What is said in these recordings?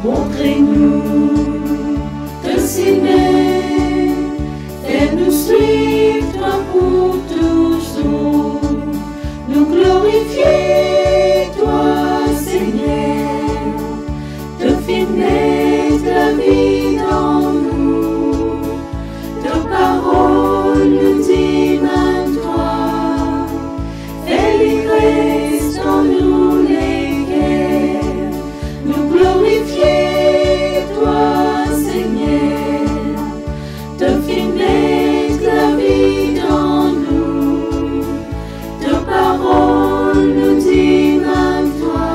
Montrez-nous de s'aimer, fais-nous suivre toi pour toujours, nous glorifier toi Seigneur, te faire naître la vie dans nous, de paroles nous dit toi, fais l'ivresse dans nous les cœurs, nous glorifier toi Seigneur, te faire naître la vie dans nous, de paroles nous dit toi,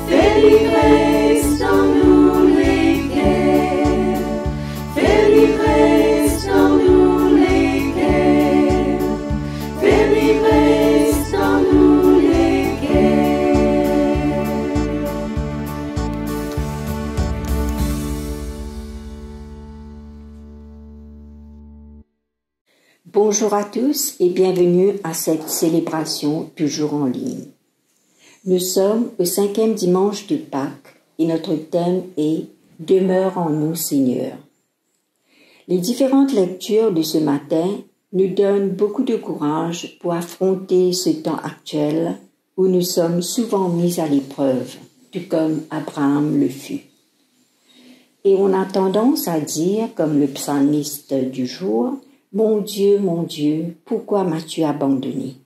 fais l'ivresse dans nous les cœurs, fais l'ivresse dans nous les cœurs, fais l'ivresse dans nous les cœurs. Bonjour à tous et bienvenue à cette célébration toujours en ligne. Nous sommes au 5e dimanche de Pâques et notre thème est « Demeure en nous, Seigneur ». Les différentes lectures de ce matin nous donnent beaucoup de courage pour affronter ce temps actuel où nous sommes souvent mis à l'épreuve, tout comme Abraham le fut. Et on a tendance à dire, comme le psalmiste du jour, « Mon Dieu, pourquoi m'as-tu abandonné ?»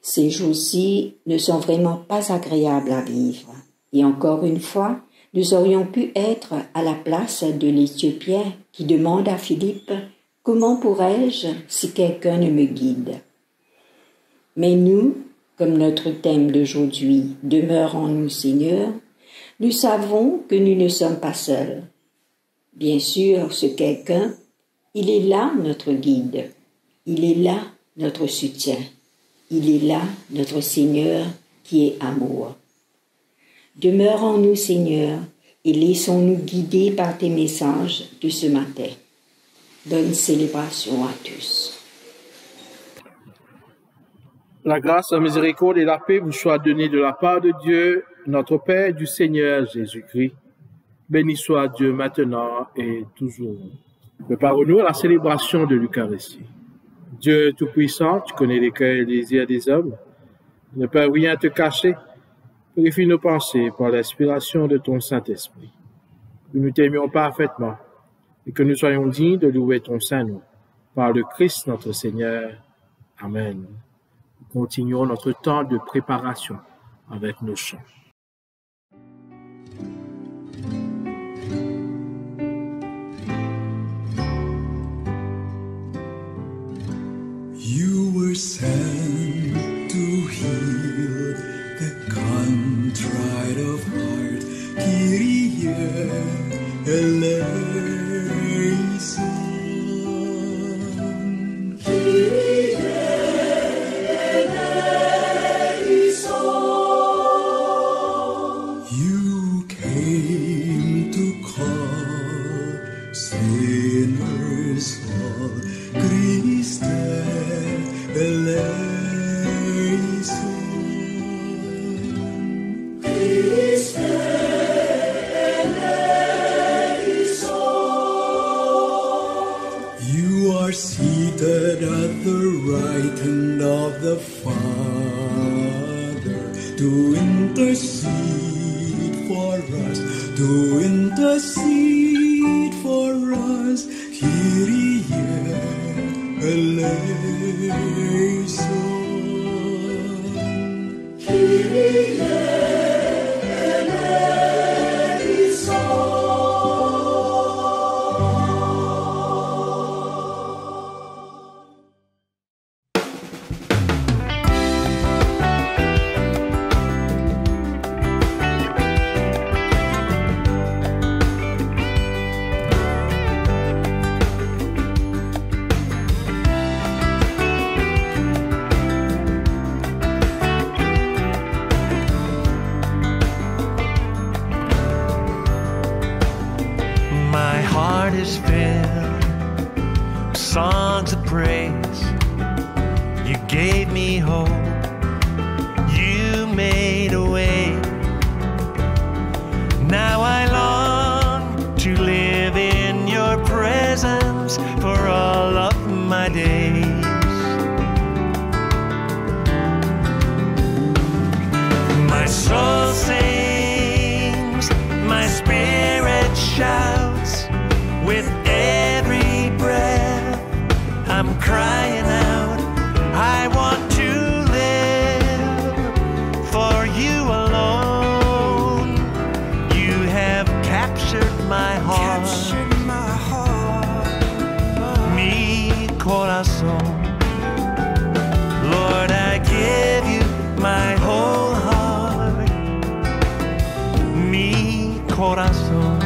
Ces jours-ci ne sont vraiment pas agréables à vivre. Et encore une fois, nous aurions pu être à la place de l'Éthiopien qui demande à Philippe « Comment pourrais-je si quelqu'un ne me guide ?» Mais nous, comme notre thème d'aujourd'hui « Demeure en nous, Seigneur », nous savons que nous ne sommes pas seuls. Bien sûr, ce quelqu'un, il est là notre guide, il est là notre soutien, il est là notre Seigneur qui est amour. Demeure en nous, Seigneur, et laissons-nous guider par tes messages de ce matin. Bonne célébration à tous. La grâce, la miséricorde et la paix vous soient données de la part de Dieu, notre Père et du Seigneur Jésus-Christ. Béni soit Dieu maintenant et toujours. Préparons-nous à la célébration de l'Eucharistie. Dieu Tout-Puissant, tu connais les cœurs et les désirs des hommes. Ne peux rien te cacher. Purifie nos pensées par l'inspiration de ton Saint-Esprit. Que nous t'aimions parfaitement et que nous soyons dignes de louer ton Saint-Nom. Par le Christ notre Seigneur. Amen. Nous continuons notre temps de préparation avec nos chants. You were sent to heal the contrite of heart. Kyrie eleison. Kyrie eleison. You came to call sinners all. Christe eleison. Christe eleison. You are seated at the right hand of the Father to intercede for us, to intercede for us. Kyrie eleison. Kyrie My heart is filled with songs of praise. You gave me hope. You made a way. corazón.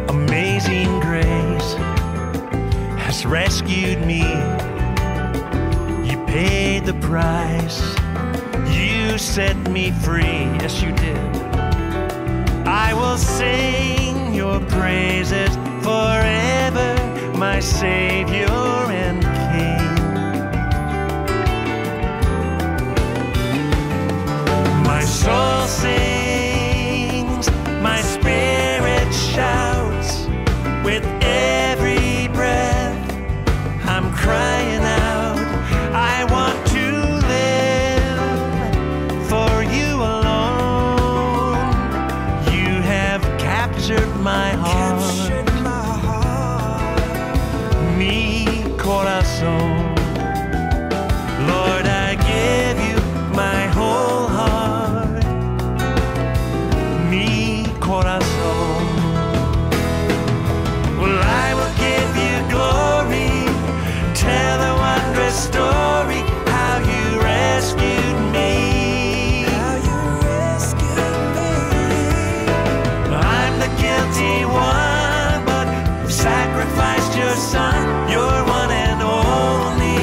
Amazing grace has rescued me. You paid the price. You set me free. Yes, you did. I will sing your praises forever, my Savior and King. My soul sings, my spirit shouts, with every breath I'm crying out, I want to live for you alone. You have captured my heart, mi corazón. Lord, I give you my whole heart, mi corazón. Well, I will give you glory, tell a wondrous story, how you rescued me. I'm the guilty one, but you sacrificed your son, your one and only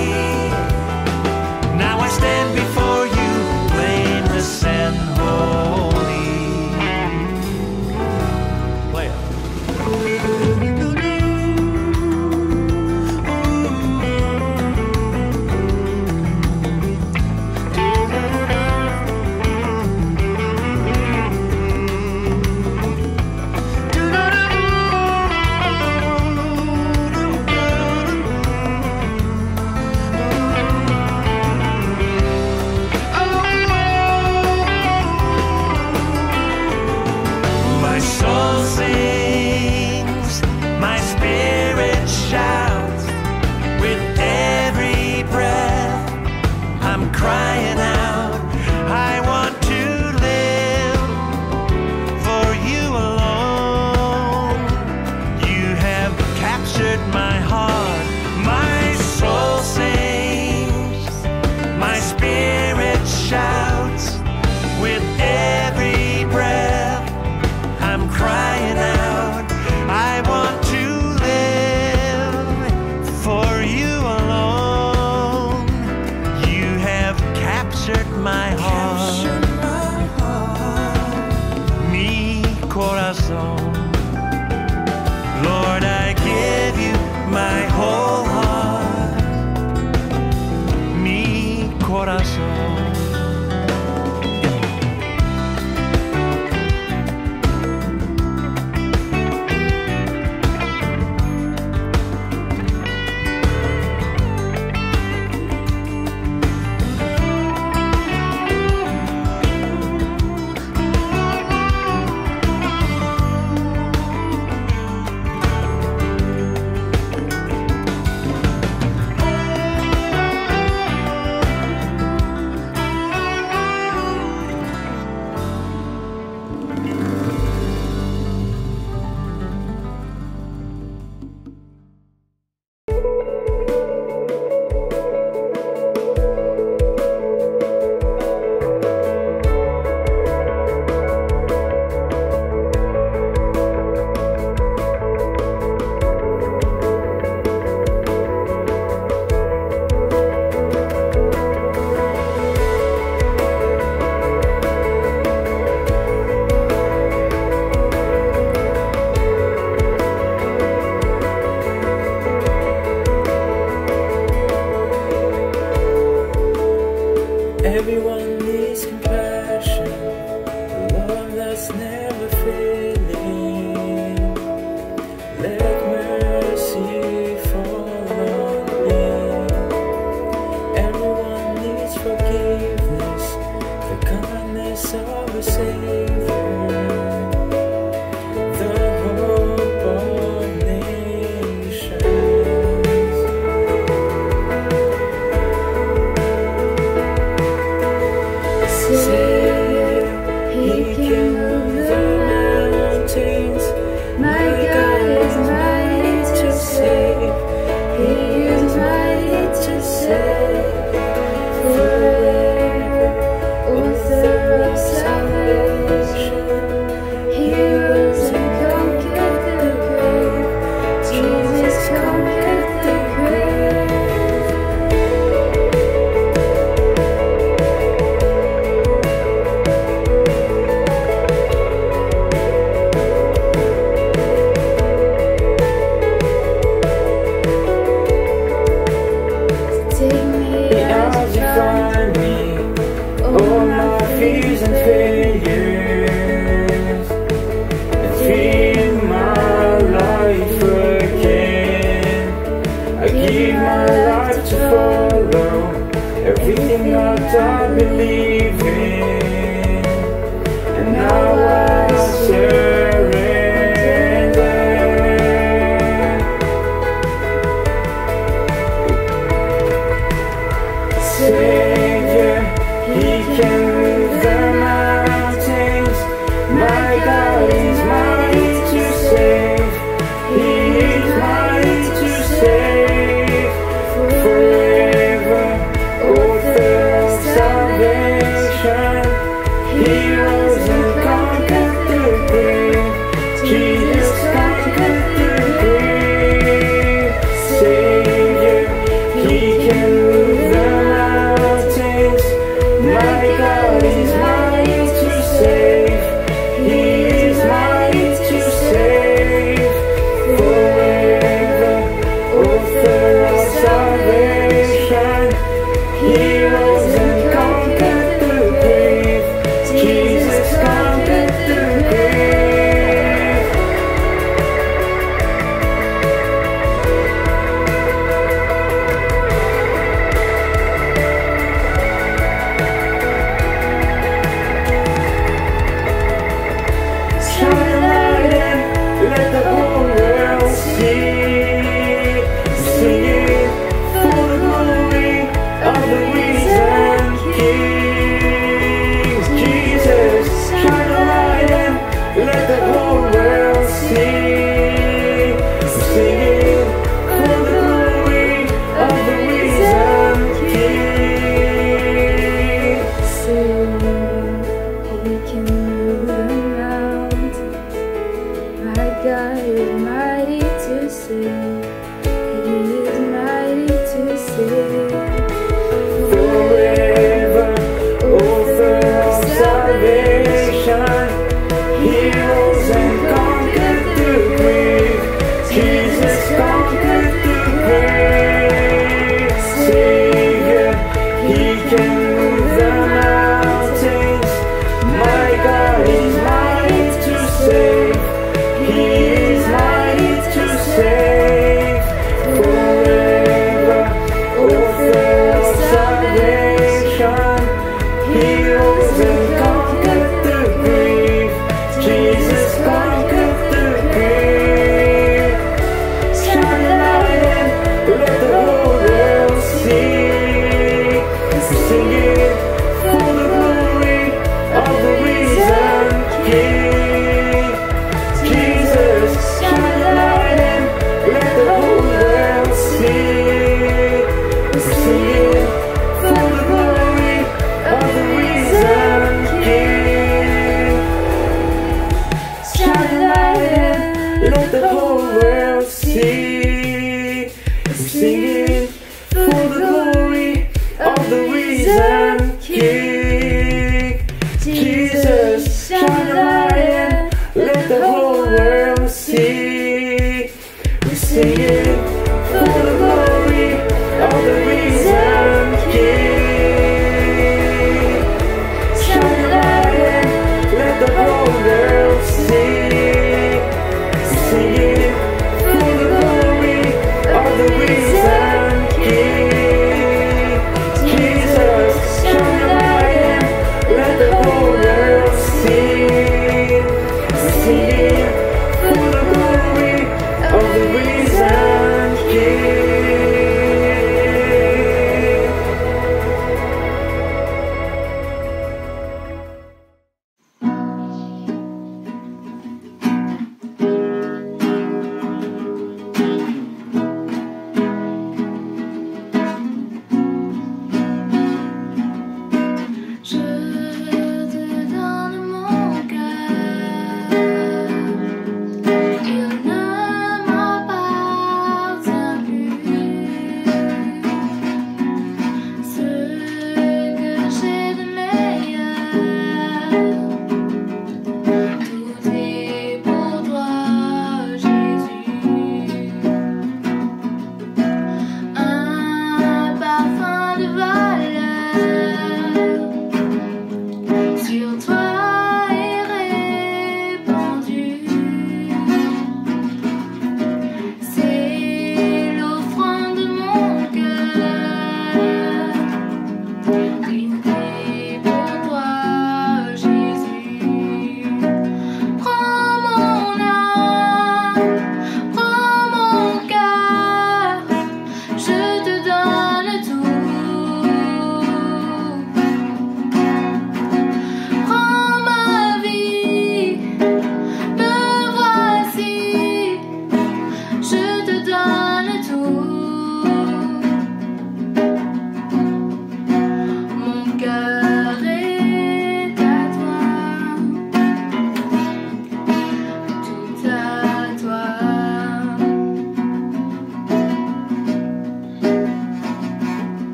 For the glory of the risen King.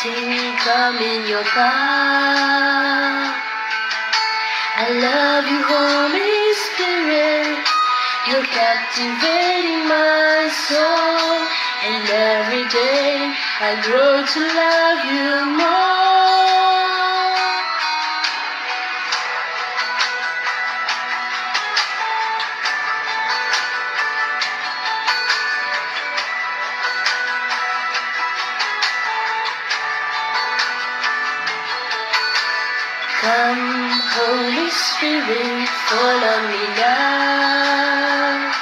anointing come in your power. I love you, Holy Spirit. You're captivating my soul. And every day I grow to love you more. Come, Holy Spirit, fall on me now.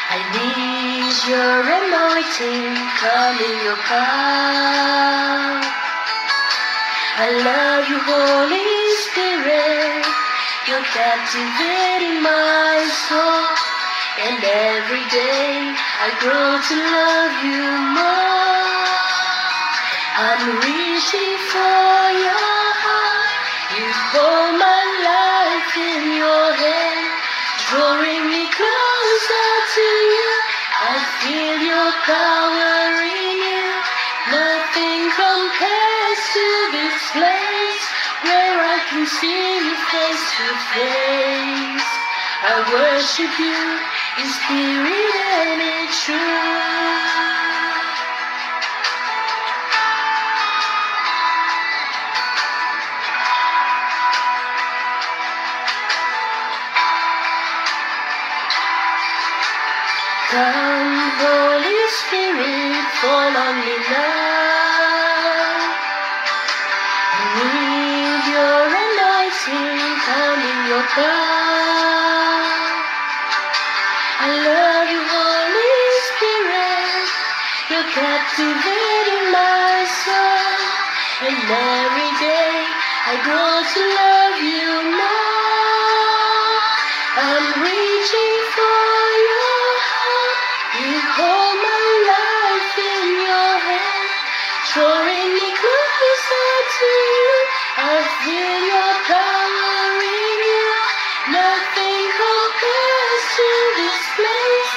I need your anointing, come in your power. I love you, Holy Spirit. You're captivating my soul. And every day I grow to love you more. I'm reaching for your heart. You hold my life in your hand, drawing me closer to you. I feel your power in you. Nothing compares to this place where I can see you face to face. I worship you in spirit and in truth. Come, Holy Spirit, fall on me now. I need your anointing, come in your power. I love you, Holy Spirit. You're captivating my soul. And every day I grow to love you more. I'm reaching for your heart. You hold my life in your hand, drawing me closer to you. I feel your power in you. Nothing compares to this place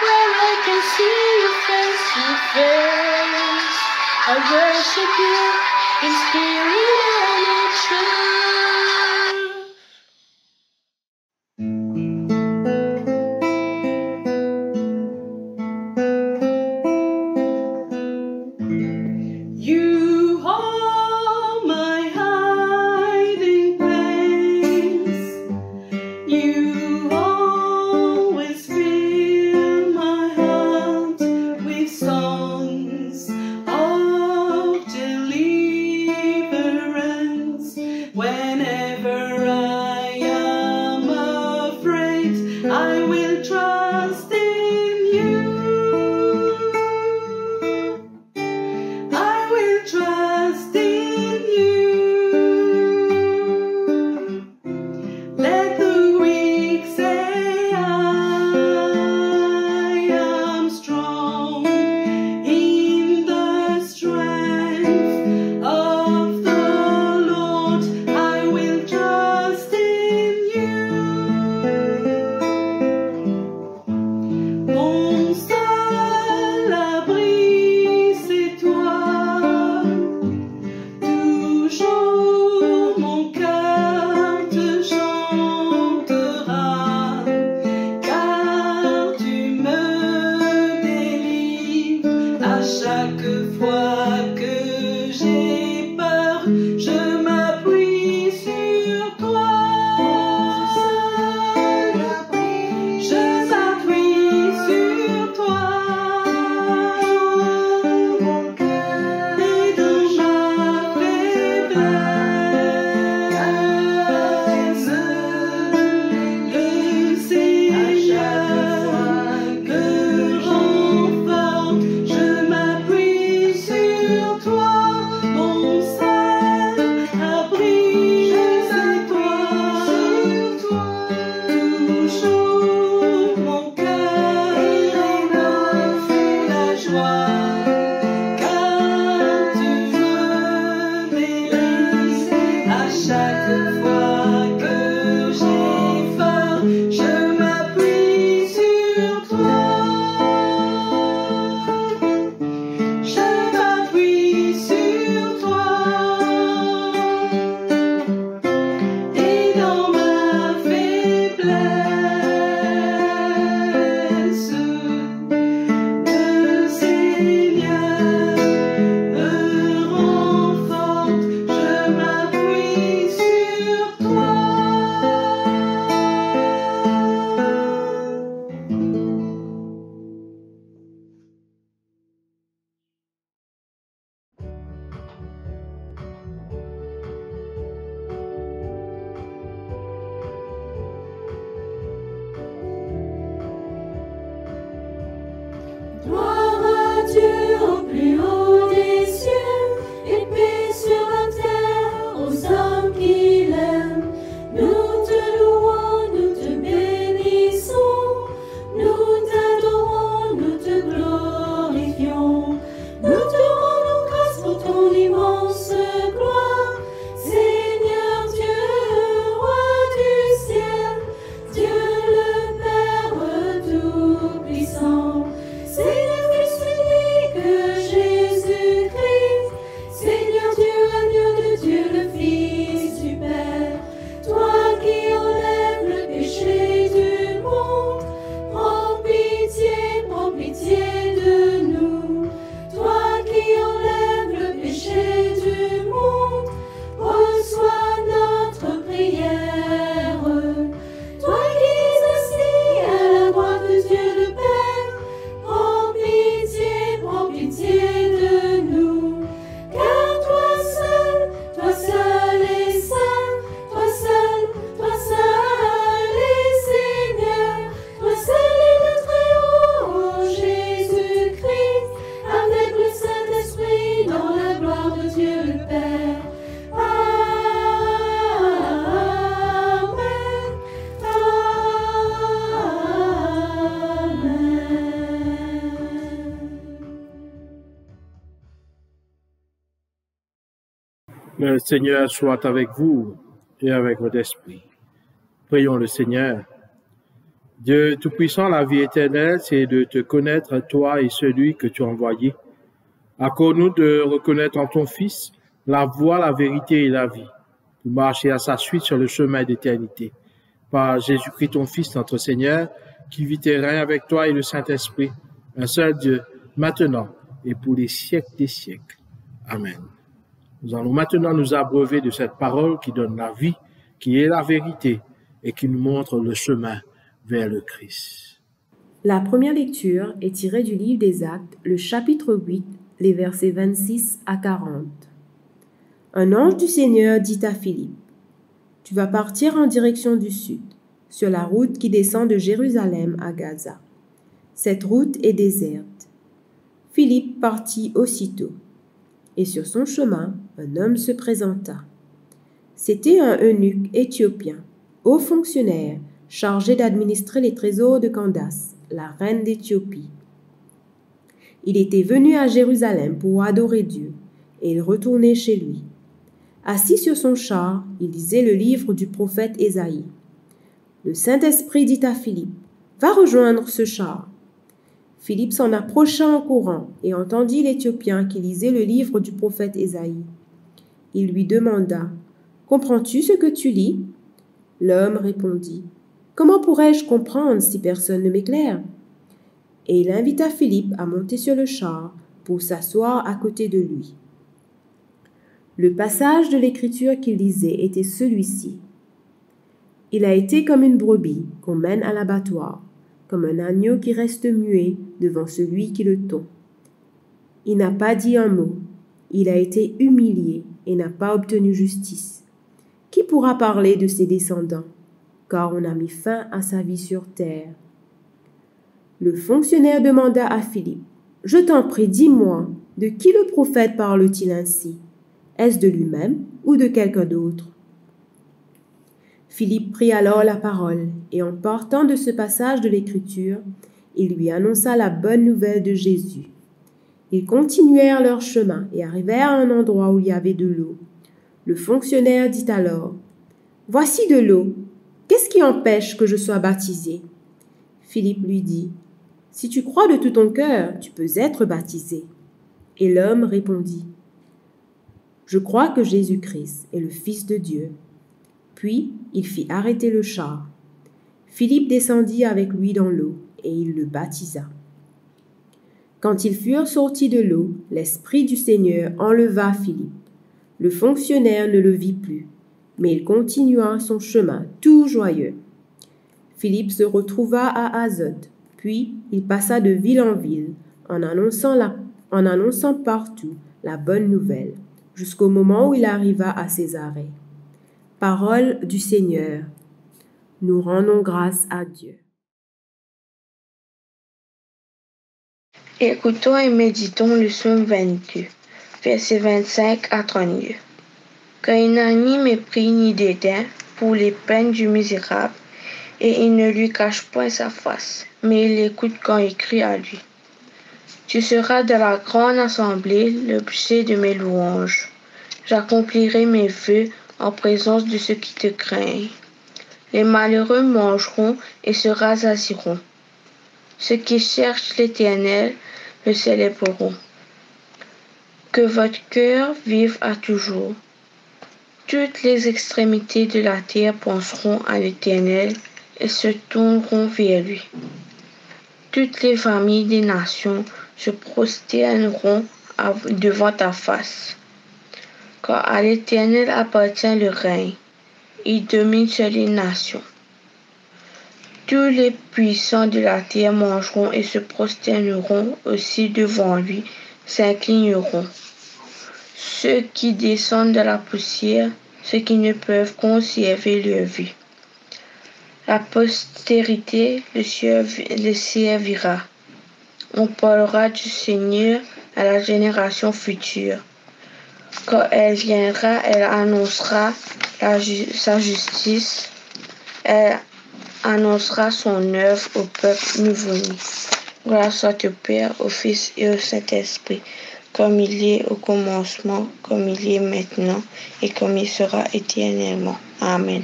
where I can see you face to face. I worship you in spirit and in truth. You are my hiding place. You always fill my heart with songs of deliverance. Whenever I am afraid, I will trust in you. I will trust in you. Let the weak say I am strong in the strength of the Lord. I will trust in you. Gloire à Dieu au plus haut des cieux, et paix sur la terre aux hommes qu'il aime. Nous te louons, nous te bénissons, nous t'adorons, nous te glorifions. Nous te rendons grâce pour ton immense gloire, Seigneur Dieu, roi du ciel, Dieu le Père tout-puissant. C'est le Fils unique, Jésus-Christ, Seigneur Dieu, agneau de Dieu, le Fils du Père. Toi qui enlèves le péché du monde, prends pitié de nous. Toi qui enlèves le péché du monde, reçois notre prière. Toi qui es assis à la droite de Dieu le Père, prends pitié de nous. Car toi seul est saint, toi seul est Seigneur, toi seul est le Très-Haut, Jésus-Christ, avec le Saint-Esprit dans la gloire de Dieu le Père. Le Seigneur soit avec vous et avec votre esprit. Prions le Seigneur. Dieu Tout-Puissant, la vie éternelle, c'est de te connaître, toi et celui que tu as envoyé. Accorde-nous de reconnaître en ton Fils la voie, la vérité et la vie, pour marcher à sa suite sur le chemin d'éternité. Par Jésus-Christ, ton Fils, notre Seigneur, qui vit et règne avec toi et le Saint-Esprit, un seul Dieu, maintenant et pour les siècles des siècles. Amen. Nous allons maintenant nous abreuver de cette parole qui donne la vie, qui est la vérité et qui nous montre le chemin vers le Christ. La première lecture est tirée du livre des Actes, le chapitre 8, les versets 26 à 40. Un ange du Seigneur dit à Philippe, « Tu vas partir en direction du sud, sur la route qui descend de Jérusalem à Gaza. Cette route est déserte. » Philippe partit aussitôt. Et sur son chemin, un homme se présenta. C'était un eunuque éthiopien, haut fonctionnaire, chargé d'administrer les trésors de Candace, la reine d'Éthiopie. Il était venu à Jérusalem pour adorer Dieu, et il retournait chez lui. Assis sur son char, il lisait le livre du prophète Ésaïe. Le Saint-Esprit dit à Philippe, « Va rejoindre ce char. » Philippe s'en approcha en courant et entendit l'Éthiopien qui lisait le livre du prophète Ésaïe. Il lui demanda, « Comprends-tu ce que tu lis ?» L'homme répondit, « Comment pourrais-je comprendre si personne ne m'éclaire ?» Et il invita Philippe à monter sur le char pour s'asseoir à côté de lui. Le passage de l'Écriture qu'il lisait était celui-ci. « Il a été comme une brebis qu'on mène à l'abattoir, comme un agneau qui reste muet devant celui qui le tond. Il n'a pas dit un mot, il a été humilié et n'a pas obtenu justice. Qui pourra parler de ses descendants, car on a mis fin à sa vie sur terre. » Le fonctionnaire demanda à Philippe, « Je t'en prie, dis-moi, de qui le prophète parle-t-il ainsi? Est-ce de lui-même ou de quelqu'un d'autre ?» Philippe prit alors la parole, et en partant de ce passage de l'Écriture, il lui annonça la bonne nouvelle de Jésus. Ils continuèrent leur chemin et arrivèrent à un endroit où il y avait de l'eau. Le fonctionnaire dit alors, « Voici de l'eau. Qu'est-ce qui empêche que je sois baptisé ?» Philippe lui dit, « Si tu crois de tout ton cœur, tu peux être baptisé. » Et l'homme répondit, « Je crois que Jésus-Christ est le Fils de Dieu. » Puis il fit arrêter le char. Philippe descendit avec lui dans l'eau, et il le baptisa. Quand ils furent sortis de l'eau, l'Esprit du Seigneur enleva Philippe. Le fonctionnaire ne le vit plus, mais il continua son chemin tout joyeux. Philippe se retrouva à Azote, puis il passa de ville en ville, en annonçant partout la bonne nouvelle, jusqu'au moment où il arriva à Césarée. Parole du Seigneur. Nous rendons grâce à Dieu. Écoutons et méditons le psaume 22, versets 25 à 32. Car il n'a ni mépris ni dédain pour les peines du misérable, et il ne lui cache point sa face, mais il l'écoute quand il crie à lui. Tu seras dans la grande assemblée l'objet de mes louanges. J'accomplirai mes vœux en présence de ceux qui te craignent. Les malheureux mangeront et se rassasieront. Ceux qui cherchent l'Éternel le célébreront. Que votre cœur vive à toujours. Toutes les extrémités de la terre penseront à l'Éternel et se tourneront vers lui. Toutes les familles des nations se prosterneront devant ta face. Car à l'Éternel appartient le règne. Il domine sur les nations. Tous les puissants de la terre mangeront et se prosterneront aussi devant lui, s'inclineront. Ceux qui descendent de la poussière, ceux qui ne peuvent conserver leur vie. La postérité le servira. On parlera du Seigneur à la génération future. Quand elle viendra, elle annoncera sa justice. Elle annoncera son œuvre au peuple nouveau-né. Gloire soit au Père, au Fils et au Saint-Esprit, comme il est au commencement, comme il est maintenant, et comme il sera éternellement. Amen.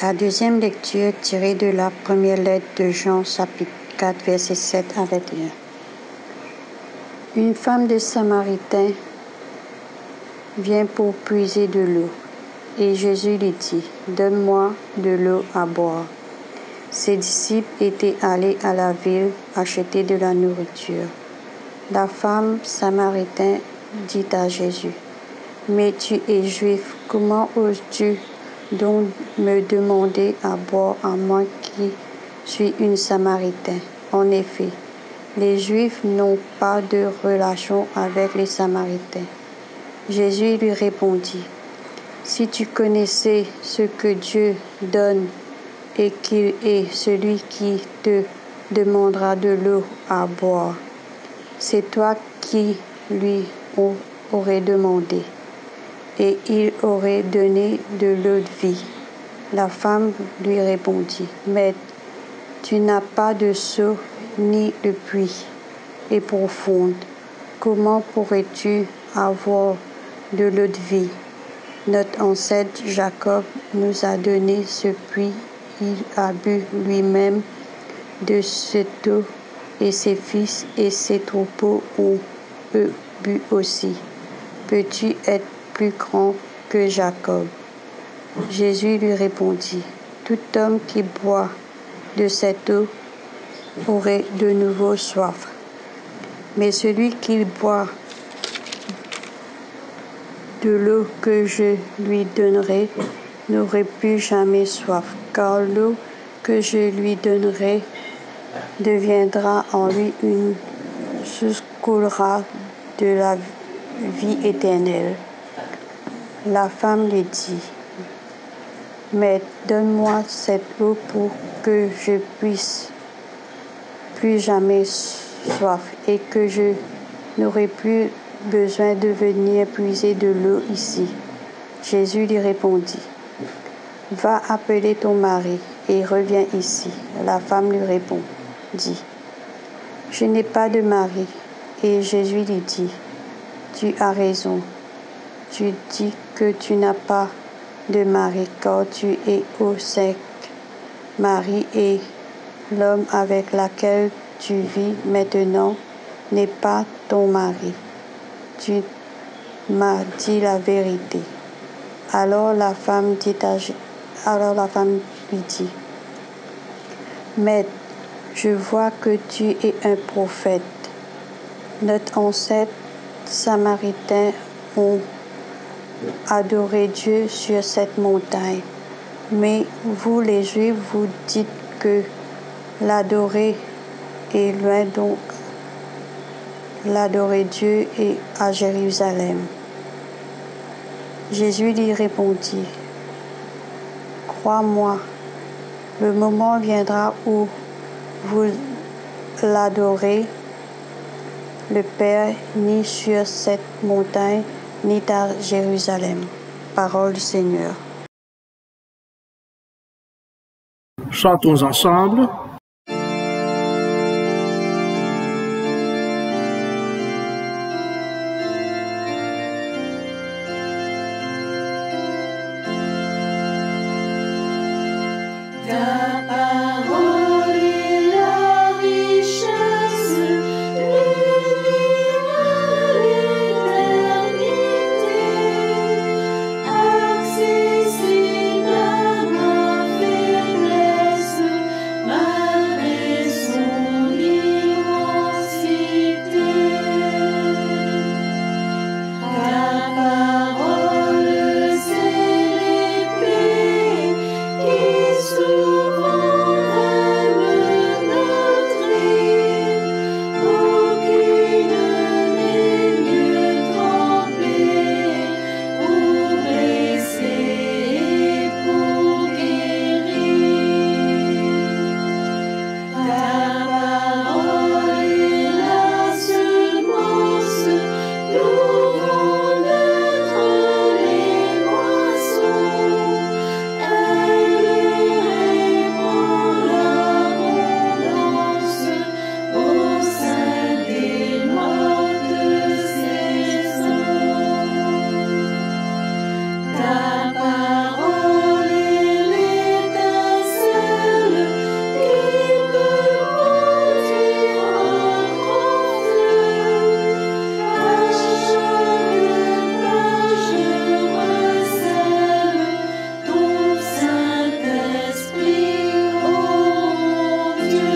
La deuxième lecture tirée de la première lettre de Jean, chapitre 4, versets 7 à 21. Une femme de Samaritain vient pour puiser de l'eau, et Jésus lui dit, « Donne-moi de l'eau à boire. » Ses disciples étaient allés à la ville acheter de la nourriture. La femme samaritaine dit à Jésus, « Mais tu es juif, comment oses-tu donc me demander à boire à moi qui suis une Samaritaine? En effet, les Juifs n'ont pas de relation avec les Samaritains. » Jésus lui répondit, « Si tu connaissais ce que Dieu donne et qu'il est celui qui te demandera de l'eau à boire, c'est toi qui lui aurais demandé, et il aurait donné de l'eau de vie. » La femme lui répondit, « Maître, tu n'as pas de seau ni de puits est profonde. Comment pourrais-tu avoir de l'eau de vie? Notre ancêtre Jacob nous a donné ce puits, il a bu lui-même de cette eau, et ses fils et ses troupeaux ont eux bu aussi. Peux-tu être plus grand que Jacob? » Jésus lui répondit, « Tout homme qui boit de cette eau aurait de nouveau soif. Mais celui qui boit de l'eau que je lui donnerai n'aurait plus jamais soif, car l'eau que je lui donnerai deviendra en lui une source coulera de la vie éternelle. » La femme lui dit, « Maître, donne-moi cette eau pour que je puisse plus jamais soif et que je n'aurai plus besoin de venir puiser de l'eau ici. » Jésus lui répondit, « Va appeler ton mari et reviens ici. » La femme lui répondit, « Je n'ai pas de mari. » Et Jésus lui dit, « Tu as raison. Tu dis que tu n'as pas de mari, car tu es au cinquième mari et l'homme avec lequel tu vis maintenant n'est pas ton mari. Tu m'as dit la vérité. » Alors la femme lui dit, « Maître, je vois que tu es un prophète. Notre ancêtre samaritain ont adoré Dieu sur cette montagne. Mais vous, les Juifs, vous dites que l'adorer est loin, donc l'adorer Dieu est à Jérusalem. » Jésus lui répondit, « Crois-moi, le moment viendra où vous l'adorez, le Père, ni sur cette montagne, ni à Jérusalem. Parole du Seigneur. Chantons ensemble. Ta parole est la richesse, lumière à l'éternité, accessible à ma faiblesse, malgré son immensité. Ta parole, c'est l'épée qui souvent règle notre île, aucune n'est mieux trempée pour blesser et pour guérir. Ta parole est la semence d'où vont naître les moissons. Elle répand l'abondance au sein des mortes saisons. Ta parole est l'étincelle qui peut produire un grand feu. À chaque page recèle ton Saint-Esprit, ô Dieu.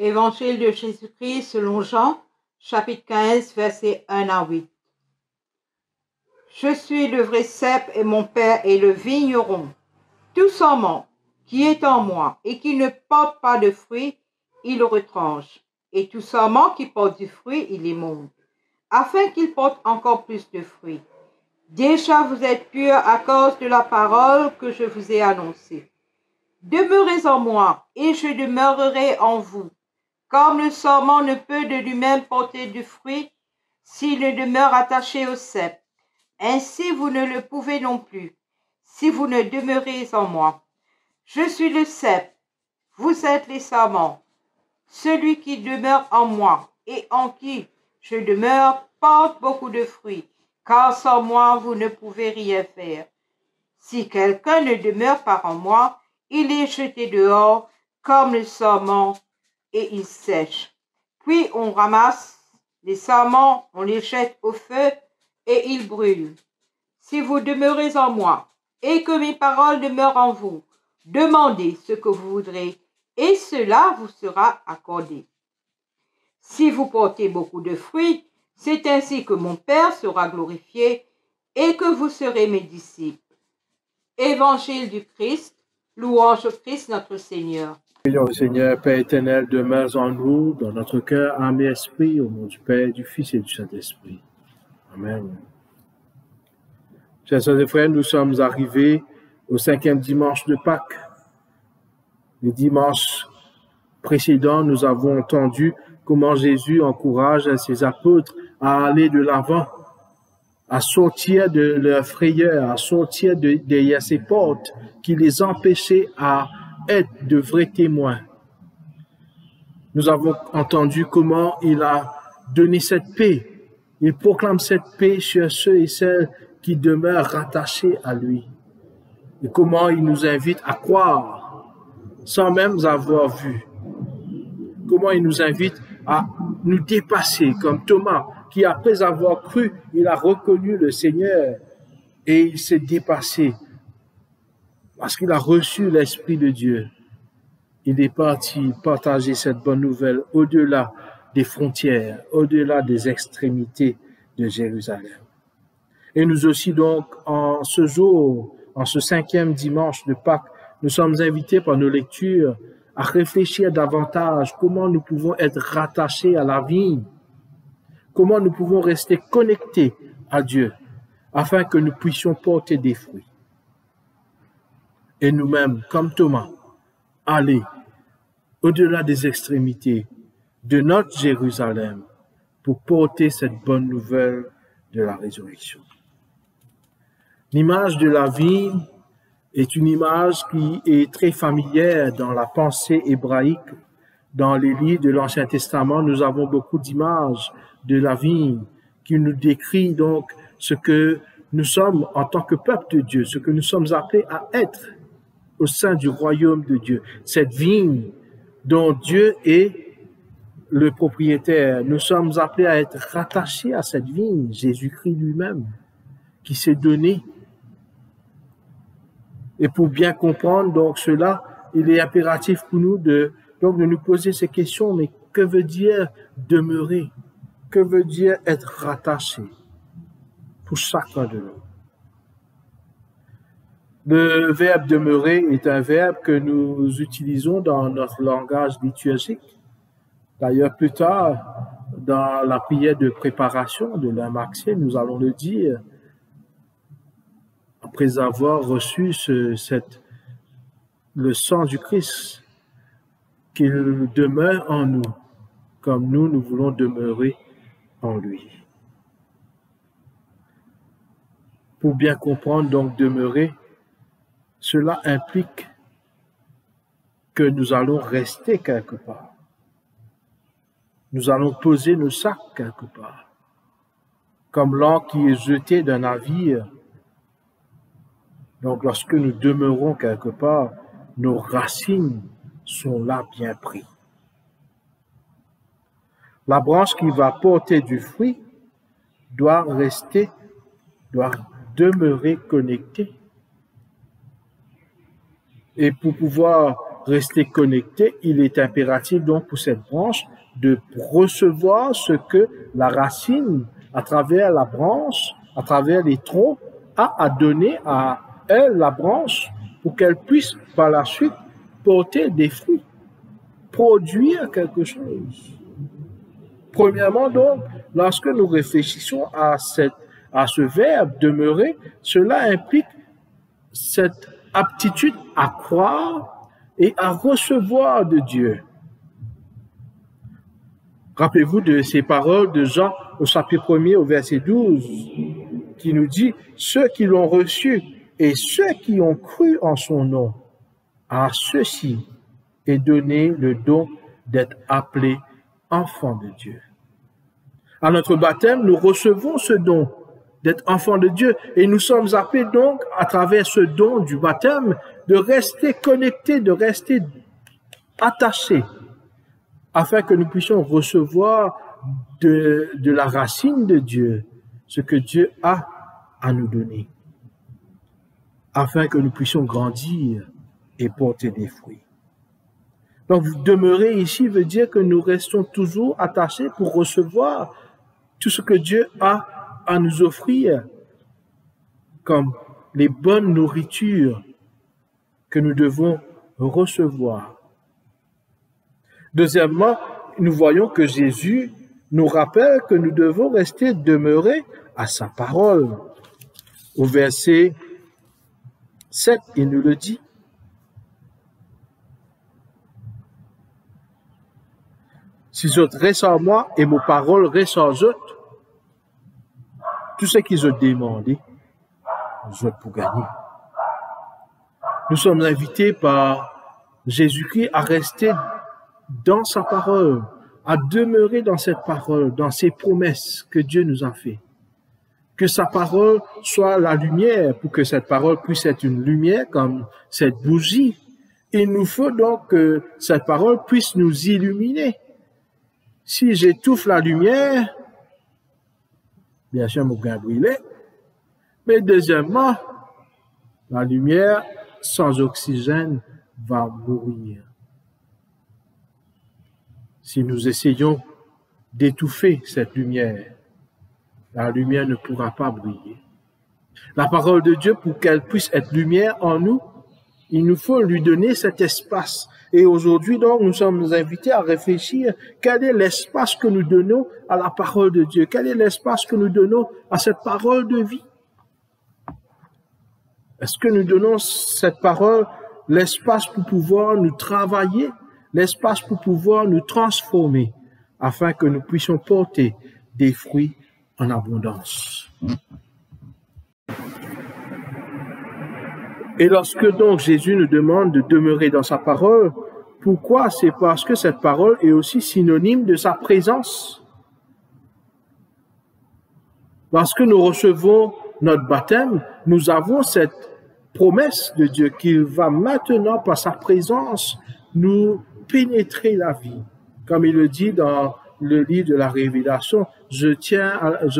Évangile de Jésus-Christ selon Jean, chapitre 15, versets 1 à 8. Je suis le vrai cep et mon Père est le vigneron. Tout sarment qui est en moi et qui ne porte pas de fruit, il le retranche. Et tout sarment qui porte du fruit, il émonde, afin qu'il porte encore plus de fruits. Déjà vous êtes purs à cause de la parole que je vous ai annoncée. Demeurez en moi, et je demeurerai en vous. Comme le sarment ne peut de lui-même porter du fruit s'il ne demeure attaché au cep, ainsi vous ne le pouvez non plus, si vous ne demeurez en moi. Je suis le cep, vous êtes les sarments. Celui qui demeure en moi et en qui je demeure porte beaucoup de fruits, car sans moi vous ne pouvez rien faire. Si quelqu'un ne demeure pas en moi, il est jeté dehors comme le sarment et il sèche. Puis on ramasse les sarments, on les jette au feu et ils brûlent. Si vous demeurez en moi et que mes paroles demeurent en vous, demandez ce que vous voudrez et cela vous sera accordé. Si vous portez beaucoup de fruits, c'est ainsi que mon Père sera glorifié et que vous serez mes disciples. Évangile du Christ, louange au Christ notre Seigneur. Prions le Seigneur, Père éternel, demeure en nous, dans notre cœur, âme et esprit, au nom du Père, du Fils et du Saint-Esprit. Amen. Chers sœurs et frères, nous sommes arrivés au 5e dimanche de Pâques. Les dimanches précédents, nous avons entendu comment Jésus encourage ses apôtres à aller de l'avant, à sortir de leur frayeur, à sortir derrière ces portes qui les empêchaient à être de vrais témoins. Nous avons entendu comment il a donné cette paix. Il proclame cette paix sur ceux et celles qui demeurent rattachés à lui. Et comment il nous invite à croire sans même avoir vu. Comment il nous invite à nous dépasser comme Thomas, qui après avoir cru, il a reconnu le Seigneur et il s'est dépassé parce qu'il a reçu l'Esprit de Dieu. Il est parti partager cette bonne nouvelle au-delà des frontières, au-delà des extrémités de Jérusalem. Et nous aussi donc, en ce jour, en ce 5e dimanche de Pâques, nous sommes invités par nos lectures à réfléchir davantage comment nous pouvons être rattachés à la vie, comment nous pouvons rester connectés à Dieu, afin que nous puissions porter des fruits. Et nous-mêmes, comme Thomas, aller au-delà des extrémités de notre Jérusalem pour porter cette bonne nouvelle de la résurrection. L'image de la vigne est une image qui est très familière dans la pensée hébraïque. Dans les livres de l'Ancien Testament, nous avons beaucoup d'images de la vigne qui nous décrit donc ce que nous sommes en tant que peuple de Dieu, ce que nous sommes appelés à être au sein du royaume de Dieu. Cette vigne dont Dieu est le propriétaire. Nous sommes appelés à être rattachés à cette vigne, Jésus-Christ lui-même, qui s'est donné. Et pour bien comprendre donc cela, il est impératif pour nous de nous poser ces questions. Mais que veut dire demeurer? Que veut dire être rattaché pour chacun de nous? Le verbe demeurer est un verbe que nous utilisons dans notre langage liturgique. D'ailleurs, plus tard, dans la prière de préparation de la Maxième, nous allons le dire, après avoir reçu le sang du Christ, qu'il demeure en nous, comme nous voulons demeurer en lui. Pour bien comprendre, donc, demeurer, cela implique que nous allons rester quelque part. Nous allons poser nos sacs quelque part. Comme l'ancre qui est jetée d'un navire. Donc, lorsque nous demeurons quelque part, nos racines sont là bien prises. La branche qui va porter du fruit doit demeurer connectée. Et pour pouvoir rester connecté, il est impératif donc pour cette branche de recevoir ce que la racine, à travers la branche, à travers les troncs, a à donner à elle, la branche, pour qu'elle puisse par la suite porter des fruits, produire quelque chose. Premièrement donc, lorsque nous réfléchissons à ce verbe demeurer, cela implique cette aptitude à croire et à recevoir de Dieu. Rappelez-vous de ces paroles de Jean au chapitre 1er au verset 12 qui nous dit « Ceux qui l'ont reçu et ceux qui ont cru en son nom, à ceux-ci est donné le don d'être appelés enfants de Dieu. » À notre baptême, nous recevons ce don d'être enfants de Dieu. Et nous sommes appelés donc, à travers ce don du baptême, de rester connectés, de rester attachés, afin que nous puissions recevoir de la racine de Dieu ce que Dieu a à nous donner, afin que nous puissions grandir et porter des fruits. Donc, demeurer ici veut dire que nous restons toujours attachés pour recevoir tout ce que Dieu a à nous offrir comme les bonnes nourritures que nous devons recevoir. Deuxièmement, nous voyons que Jésus nous rappelle que nous devons rester demeurés à sa parole. Au verset 7, il nous le dit. Si autres restent en moi et mes paroles restent en eux, tout ce qu'ils ont demandé, nous autres pour gagner. Nous sommes invités par Jésus-Christ à rester dans sa parole, à demeurer dans cette parole, dans ses promesses que Dieu nous a faites. Que sa parole soit la lumière, pour que cette parole puisse être une lumière comme cette bougie. Il nous faut donc que cette parole puisse nous illuminer. Si j'étouffe la lumière, bien sûr, mon gain brûlé. Mais deuxièmement, la lumière sans oxygène va mourir. Si nous essayons d'étouffer cette lumière, la lumière ne pourra pas briller. La parole de Dieu, pour qu'elle puisse être lumière en nous, il nous faut lui donner cet espace. Et aujourd'hui, donc, nous sommes invités à réfléchir quel est l'espace que nous donnons à la parole de Dieu, quel est l'espace que nous donnons à cette parole de vie. Est-ce que nous donnons cette parole l'espace pour pouvoir nous travailler, l'espace pour pouvoir nous transformer, afin que nous puissions porter des fruits en abondance. Et lorsque donc Jésus nous demande de demeurer dans sa parole, pourquoi? C'est parce que cette parole est aussi synonyme de sa présence. Lorsque nous recevons notre baptême, nous avons cette promesse de Dieu qu'il va maintenant, par sa présence, nous pénétrer la vie. Comme il le dit dans le livre de la Révélation, je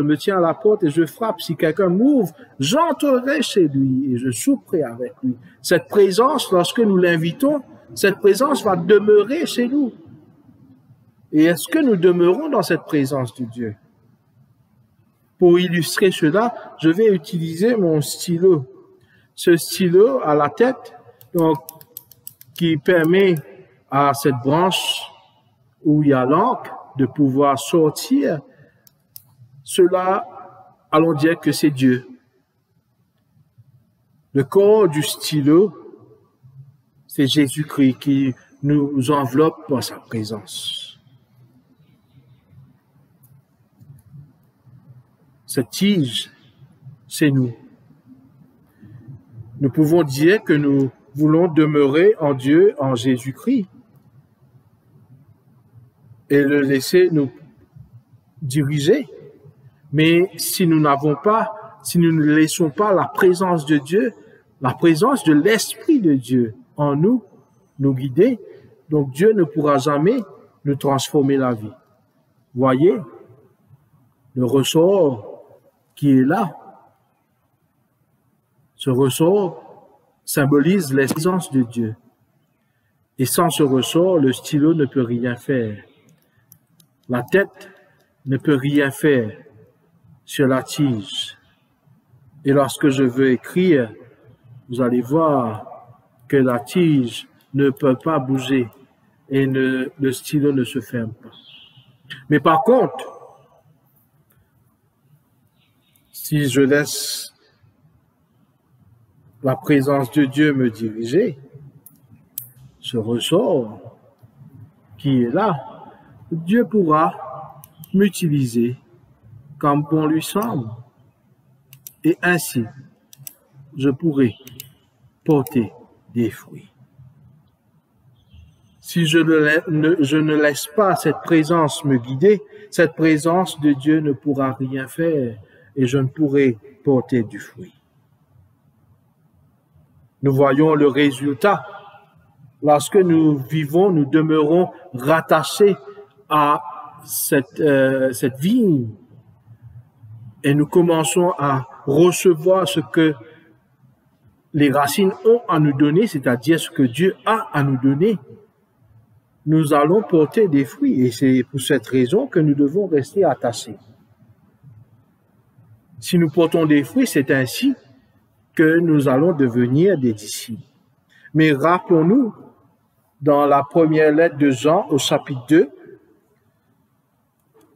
me tiens à la porte et je frappe. Si quelqu'un m'ouvre, j'entrerai chez lui et je souperai avec lui. Cette présence, lorsque nous l'invitons, cette présence va demeurer chez nous. Et est-ce que nous demeurons dans cette présence de Dieu? Pour illustrer cela, je vais utiliser mon stylo. Ce stylo à la tête, donc, qui permet à cette branche où il y a l'encre de pouvoir sortir, cela, allons dire que c'est Dieu. Le corps du stylo, c'est Jésus-Christ qui nous enveloppe par sa présence. Cette tige, c'est nous. Nous pouvons dire que nous voulons demeurer en Dieu, en Jésus-Christ, et le laisser nous diriger. Mais si nous ne laissons pas la présence de Dieu, la présence de l'Esprit de Dieu en nous, nous guider, donc Dieu ne pourra jamais nous transformer la vie. Voyez le ressort qui est là. Ce ressort symbolise l'essence de Dieu. Et sans ce ressort, le stylo ne peut rien faire. La tête ne peut rien faire sur la tige. Et lorsque je veux écrire, vous allez voir que la tige ne peut pas bouger et le stylo ne se ferme pas. Mais par contre, si je laisse la présence de Dieu me diriger, ce ressort qui est là, Dieu pourra m'utiliser comme bon lui semble. Et ainsi, je pourrai porter des fruits. Si je ne laisse pas cette présence me guider, cette présence de Dieu ne pourra rien faire et je ne pourrai porter du fruit. Nous voyons le résultat. Lorsque nous vivons, nous demeurons rattachés à cette vigne et nous commençons à recevoir ce que les racines ont à nous donner, c'est-à-dire ce que Dieu a à nous donner. Nous allons porter des fruits et c'est pour cette raison que nous devons rester attachés. Si nous portons des fruits, c'est ainsi que nous allons devenir des disciples. Mais rappelons-nous, dans la première lettre de Jean, au chapitre 2,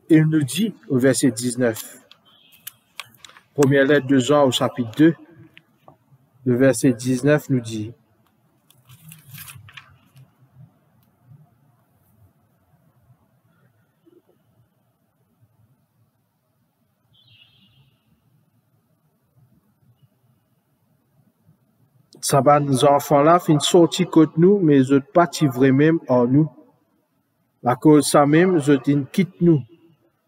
il nous dit au verset 19, première lettre de Jean au chapitre 2, le verset 19 nous dit, Ça va, nos enfants-là, fin sorti contre nous, mais ils autres pas même en nous. La cause ça même, ils autres quitte nous.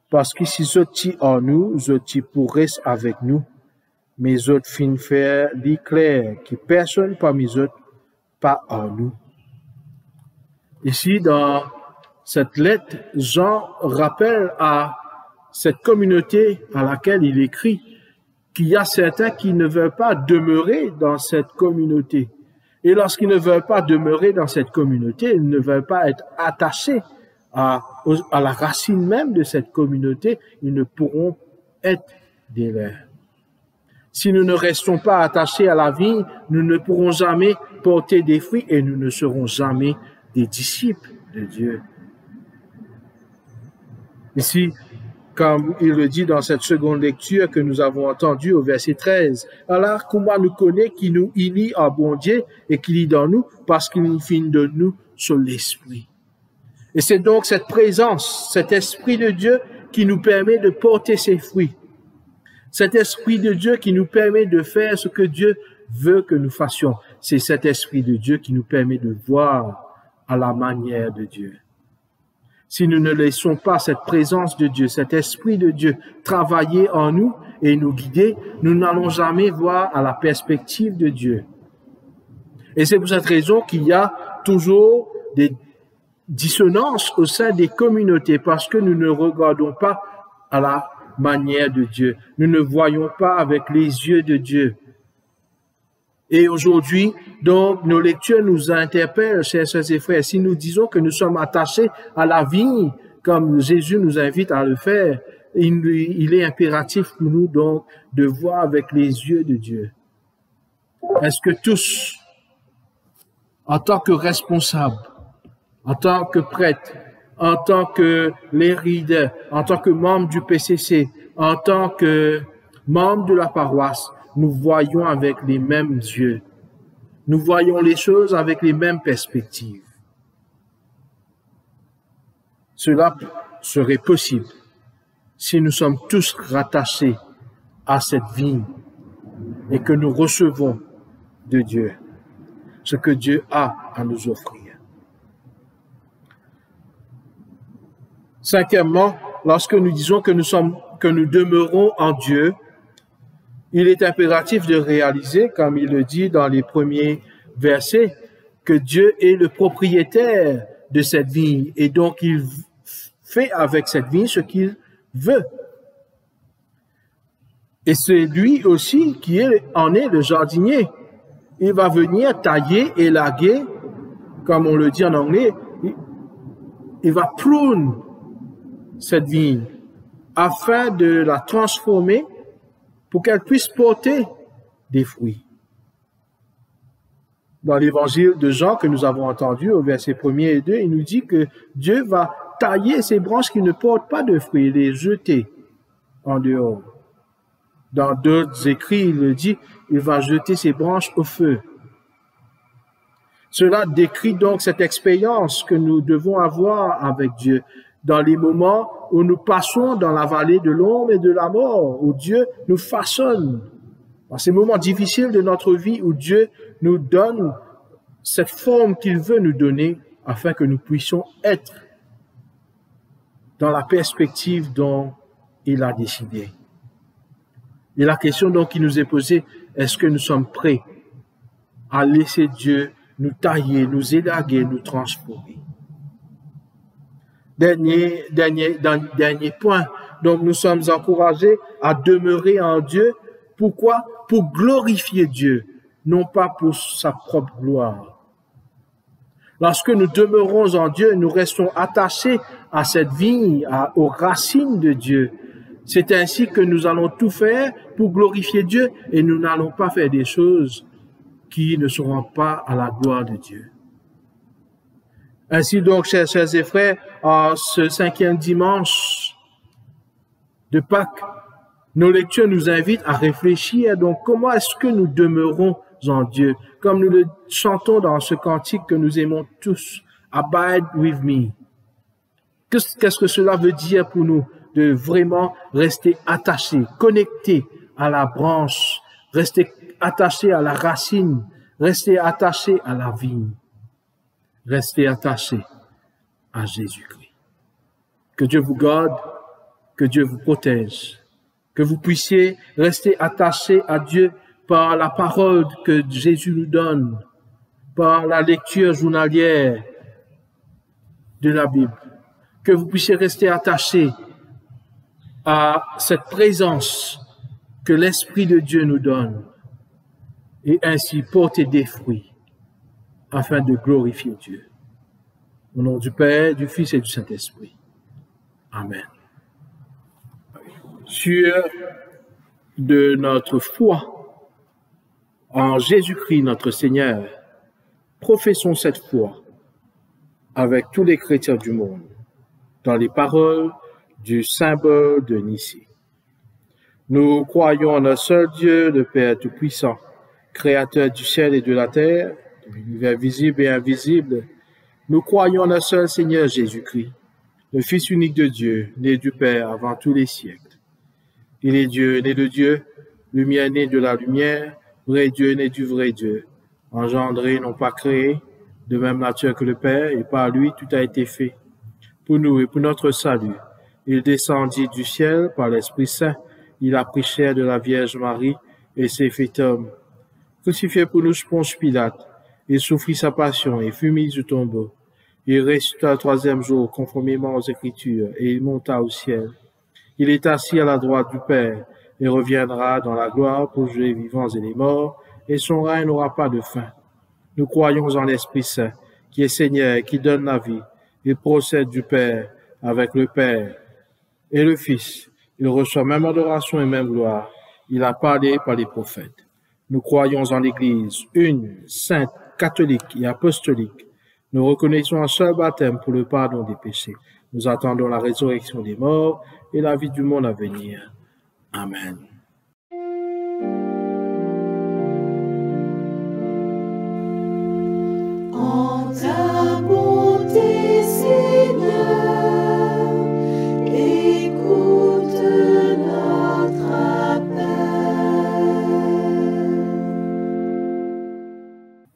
Parce que si ils autres en nous, ils autres pourraient avec nous. Mais ils autres fin faire l'éclair, que personne parmi eux pas en nous. Ici, dans cette lettre, Jean rappelle à cette communauté à laquelle il écrit qu'il y a certains qui ne veulent pas demeurer dans cette communauté. Et lorsqu'ils ne veulent pas demeurer dans cette communauté, ils ne veulent pas être attachés à la racine même de cette communauté, ils ne pourront être des leurs. Si nous ne restons pas attachés à la vie, nous ne pourrons jamais porter des fruits et nous ne serons jamais des disciples de Dieu. Ici, comme il le dit dans cette seconde lecture que nous avons entendue au verset 13, « Alors, comment nous connaît qui nous unit à bon Dieu et qui lit dans nous parce qu'il finit de nous sur l'Esprit. » Et c'est donc cette présence, cet Esprit de Dieu qui nous permet de porter ses fruits. Cet Esprit de Dieu qui nous permet de faire ce que Dieu veut que nous fassions. C'est cet Esprit de Dieu qui nous permet de voir à la manière de Dieu. Si nous ne laissons pas cette présence de Dieu, cet Esprit de Dieu travailler en nous et nous guider, nous n'allons jamais voir à la perspective de Dieu. Et c'est pour cette raison qu'il y a toujours des dissonances au sein des communautés, parce que nous ne regardons pas à la manière de Dieu. Nous ne voyons pas avec les yeux de Dieu. Et aujourd'hui, donc, nos lectures nous interpellent, chers sœurs et frères. Si nous disons que nous sommes attachés à la vie, comme Jésus nous invite à le faire, il est impératif pour nous, donc, de voir avec les yeux de Dieu. Est-ce que tous, en tant que responsables, en tant que prêtres, en tant que les leaders, en tant que membres du PCC, en tant que membres de la paroisse, nous voyons avec les mêmes yeux. Nous voyons les choses avec les mêmes perspectives. Cela serait possible si nous sommes tous rattachés à cette vie et que nous recevons de Dieu ce que Dieu a à nous offrir. Cinquièmement, lorsque nous disons que nous demeurons en Dieu, il est impératif de réaliser, comme il le dit dans les premiers versets, que Dieu est le propriétaire de cette vigne et donc il fait avec cette vigne ce qu'il veut. Et c'est lui aussi qui en est le jardinier. Il va venir tailler, élaguer, comme on le dit en anglais, il va prune cette vigne afin de la transformer pour qu'elle puisse porter des fruits. Dans l'évangile de Jean que nous avons entendu au verset 1er et 2, il nous dit que Dieu va tailler ces branches qui ne portent pas de fruits et les jeter en dehors. Dans d'autres écrits, il le dit, il va jeter ces branches au feu. Cela décrit donc cette expérience que nous devons avoir avec Dieu dans les moments où nous passons dans la vallée de l'ombre et de la mort, où Dieu nous façonne. Dans ces moments difficiles de notre vie où Dieu nous donne cette forme qu'il veut nous donner afin que nous puissions être dans la perspective dont il a décidé. Et la question donc qui nous est posée, est-ce que nous sommes prêts à laisser Dieu nous tailler, nous élaguer, nous transformer? Dernier point. Donc, nous sommes encouragés à demeurer en Dieu. Pourquoi? Pour glorifier Dieu, non pas pour sa propre gloire. Lorsque nous demeurons en Dieu, nous restons attachés à cette vigne, aux racines de Dieu. C'est ainsi que nous allons tout faire pour glorifier Dieu et nous n'allons pas faire des choses qui ne seront pas à la gloire de Dieu. Ainsi donc, chers et frères, en ce 5e dimanche de Pâques, nos lectures nous invitent à réfléchir donc comment est-ce que nous demeurons en Dieu, comme nous le chantons dans ce cantique que nous aimons tous, Abide with me. Qu'est-ce que cela veut dire pour nous de vraiment rester attachés, connectés à la branche, rester attachés à la racine, Restez attachés à la vigne. Restez attachés à Jésus-Christ. Que Dieu vous garde, que Dieu vous protège, que vous puissiez rester attachés à Dieu par la parole que Jésus nous donne, par la lecture journalière de la Bible, que vous puissiez rester attachés à cette présence que l'Esprit de Dieu nous donne et ainsi porter des fruits afin de glorifier Dieu. Au nom du Père, du Fils et du Saint-Esprit. Amen. Sûr de notre foi en Jésus-Christ notre Seigneur, professons cette foi avec tous les chrétiens du monde dans les paroles du symbole de Nicée. Nous croyons en un seul Dieu, le Père Tout-Puissant, Créateur du ciel et de la terre, de l'univers visible et invisible. Nous croyons en un seul Seigneur Jésus-Christ, le Fils unique de Dieu, né du Père avant tous les siècles. Il est Dieu, né de Dieu, lumière née de la lumière, vrai Dieu, né du vrai Dieu, engendré, non pas créé, de même nature que le Père, et par lui tout a été fait. Pour nous et pour notre salut, il descendit du ciel par l'Esprit Saint, il a pris chair de la Vierge Marie et s'est fait homme. Crucifié pour nous Ponce Pilate, il souffrit sa passion et fut mis au tombeau. Il ressuscita le troisième jour conformément aux Écritures et il monta au ciel. Il est assis à la droite du Père et reviendra dans la gloire pour juger les vivants et les morts, et son règne n'aura pas de fin. Nous croyons en l'Esprit Saint, qui est Seigneur et qui donne la vie. Il procède du Père avec le Père et le Fils. Il reçoit même adoration et même gloire. Il a parlé par les prophètes. Nous croyons en l'Église, une, sainte, catholique et apostolique. Nous reconnaissons un seul baptême pour le pardon des péchés. Nous attendons la résurrection des morts et la vie du monde à venir. Amen. En ta bonté, Seigneur, écoute notre appel.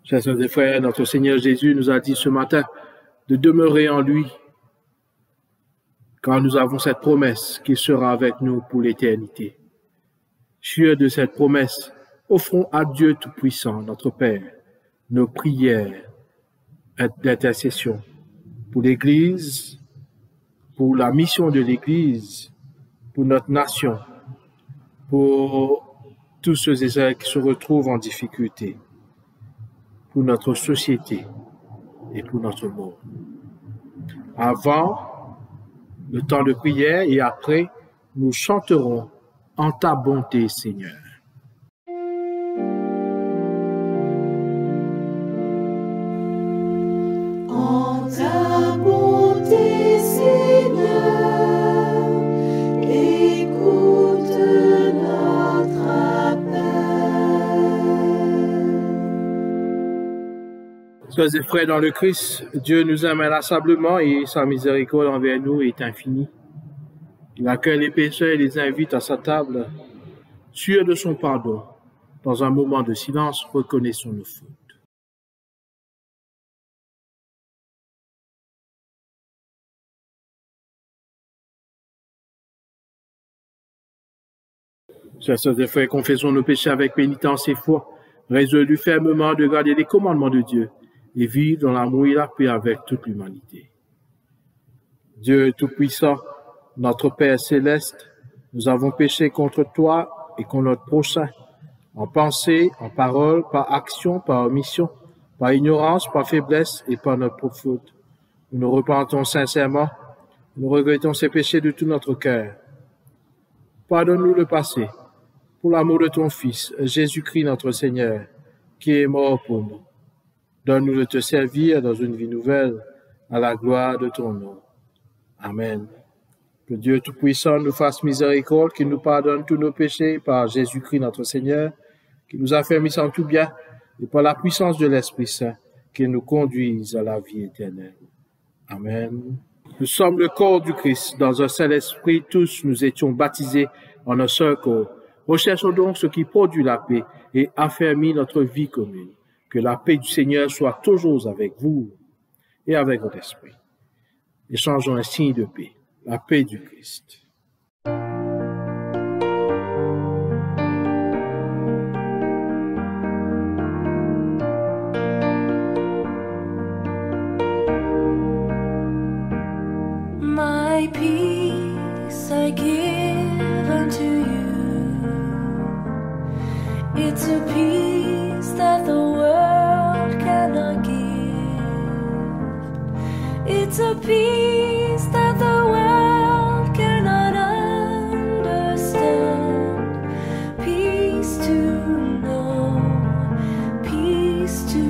Chers sœurs et frères, notre Seigneur Jésus nous a dit ce matin de demeurer en lui, car nous avons cette promesse qu'il sera avec nous pour l'éternité. Sûrs de cette promesse, offrons à Dieu Tout-Puissant, notre Père, nos prières d'intercession pour l'Église, pour la mission de l'Église, pour notre nation, pour tous ceux et celles qui se retrouvent en difficulté, pour notre société et pour notre monde. Avant le temps de prière et après, nous chanterons en ta bonté, Seigneur. En ta bonté, Seigneur, écoute notre appel. Sœurs et frères dans le Christ, Dieu nous aime inlassablement et sa miséricorde envers nous est infinie. Il accueille les pécheurs et les invite à sa table. Sûrs de son pardon, dans un moment de silence, reconnaissons nos fautes. Chers et frères, confessons nos péchés avec pénitence et foi, résolus fermement de garder les commandements de Dieu et vivre dans l'amour et la paix avec toute l'humanité. Dieu Tout-Puissant, notre Père céleste, nous avons péché contre toi et contre notre prochain, en pensée, en parole, par action, par omission, par ignorance, par faiblesse et par notre faute. Nous nous repentons sincèrement, nous regrettons ces péchés de tout notre cœur. Pardonne-nous le passé, pour l'amour de ton Fils, Jésus-Christ notre Seigneur, qui est mort pour nous. Donne-nous de te servir dans une vie nouvelle, à la gloire de ton nom. Amen. Que Dieu Tout-Puissant nous fasse miséricorde, qu'il nous pardonne tous nos péchés par Jésus-Christ notre Seigneur, qu'il nous affermisse en tout bien, et par la puissance de l'Esprit Saint, qu'il nous conduise à la vie éternelle. Amen. Nous sommes le corps du Christ. Dans un seul esprit, tous nous étions baptisés en un seul corps. Recherchons donc ce qui produit la paix et affermit notre vie commune. Que la paix du Seigneur soit toujours avec vous et avec votre esprit. Échangeons un signe de paix, la paix du Christ. My peace I give unto you. It's a peace that the world cannot give. It's a peace that the world cannot understand. Peace to know, peace to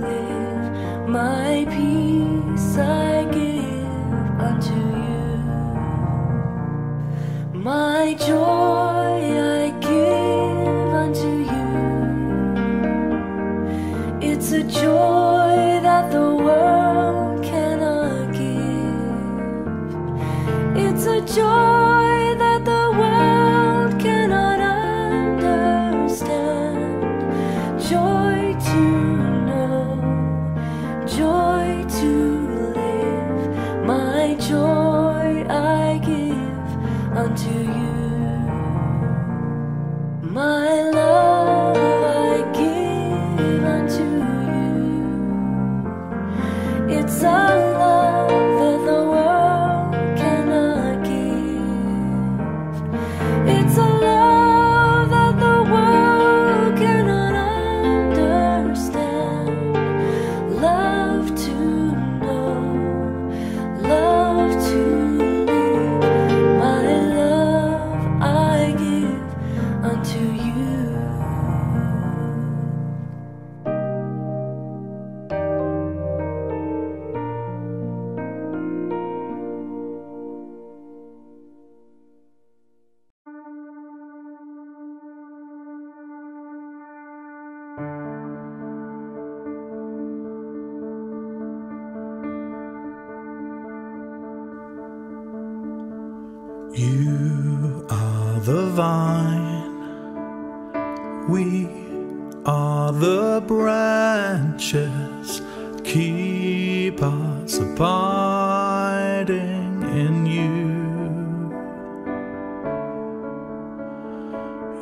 live. My peace I give unto you. My joy I give unto you. It's a joy that the world cannot give. It's a joy that the world cannot understand. Joy to know, joy to live. My joy I give unto you. My love I give unto you. It's a love that the world cannot give. It's a love that the world cannot understand. Love to know, love to live. My love I give unto you. You are the vine, we are the branches. Keep us abiding in you.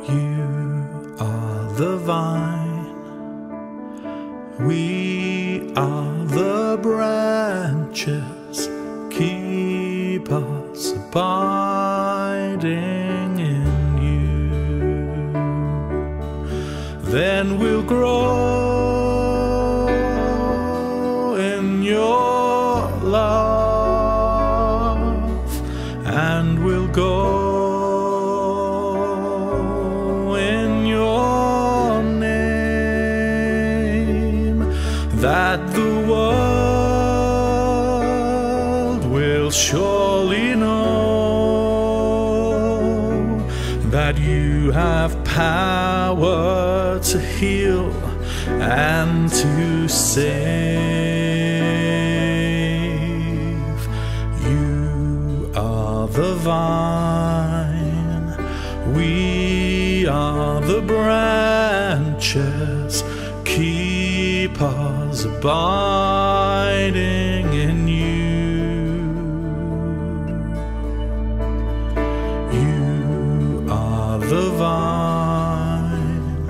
You are the vine, we are the branches. Keep us abiding in you. Then we'll grow in your love, and we'll go in your name, that the world will surely know that you have power to heal and to save. You are the vine, we are the branches. Keep us abiding in you. You are the vine,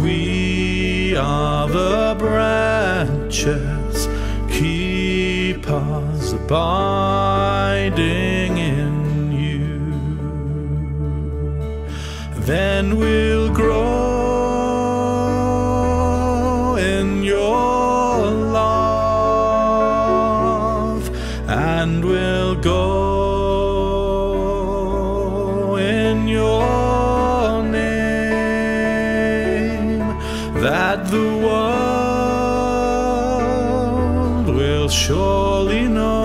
we are the branches. Keep us abiding in you. Then we'll grow in your love, and we'll go in your name, that the world will surely know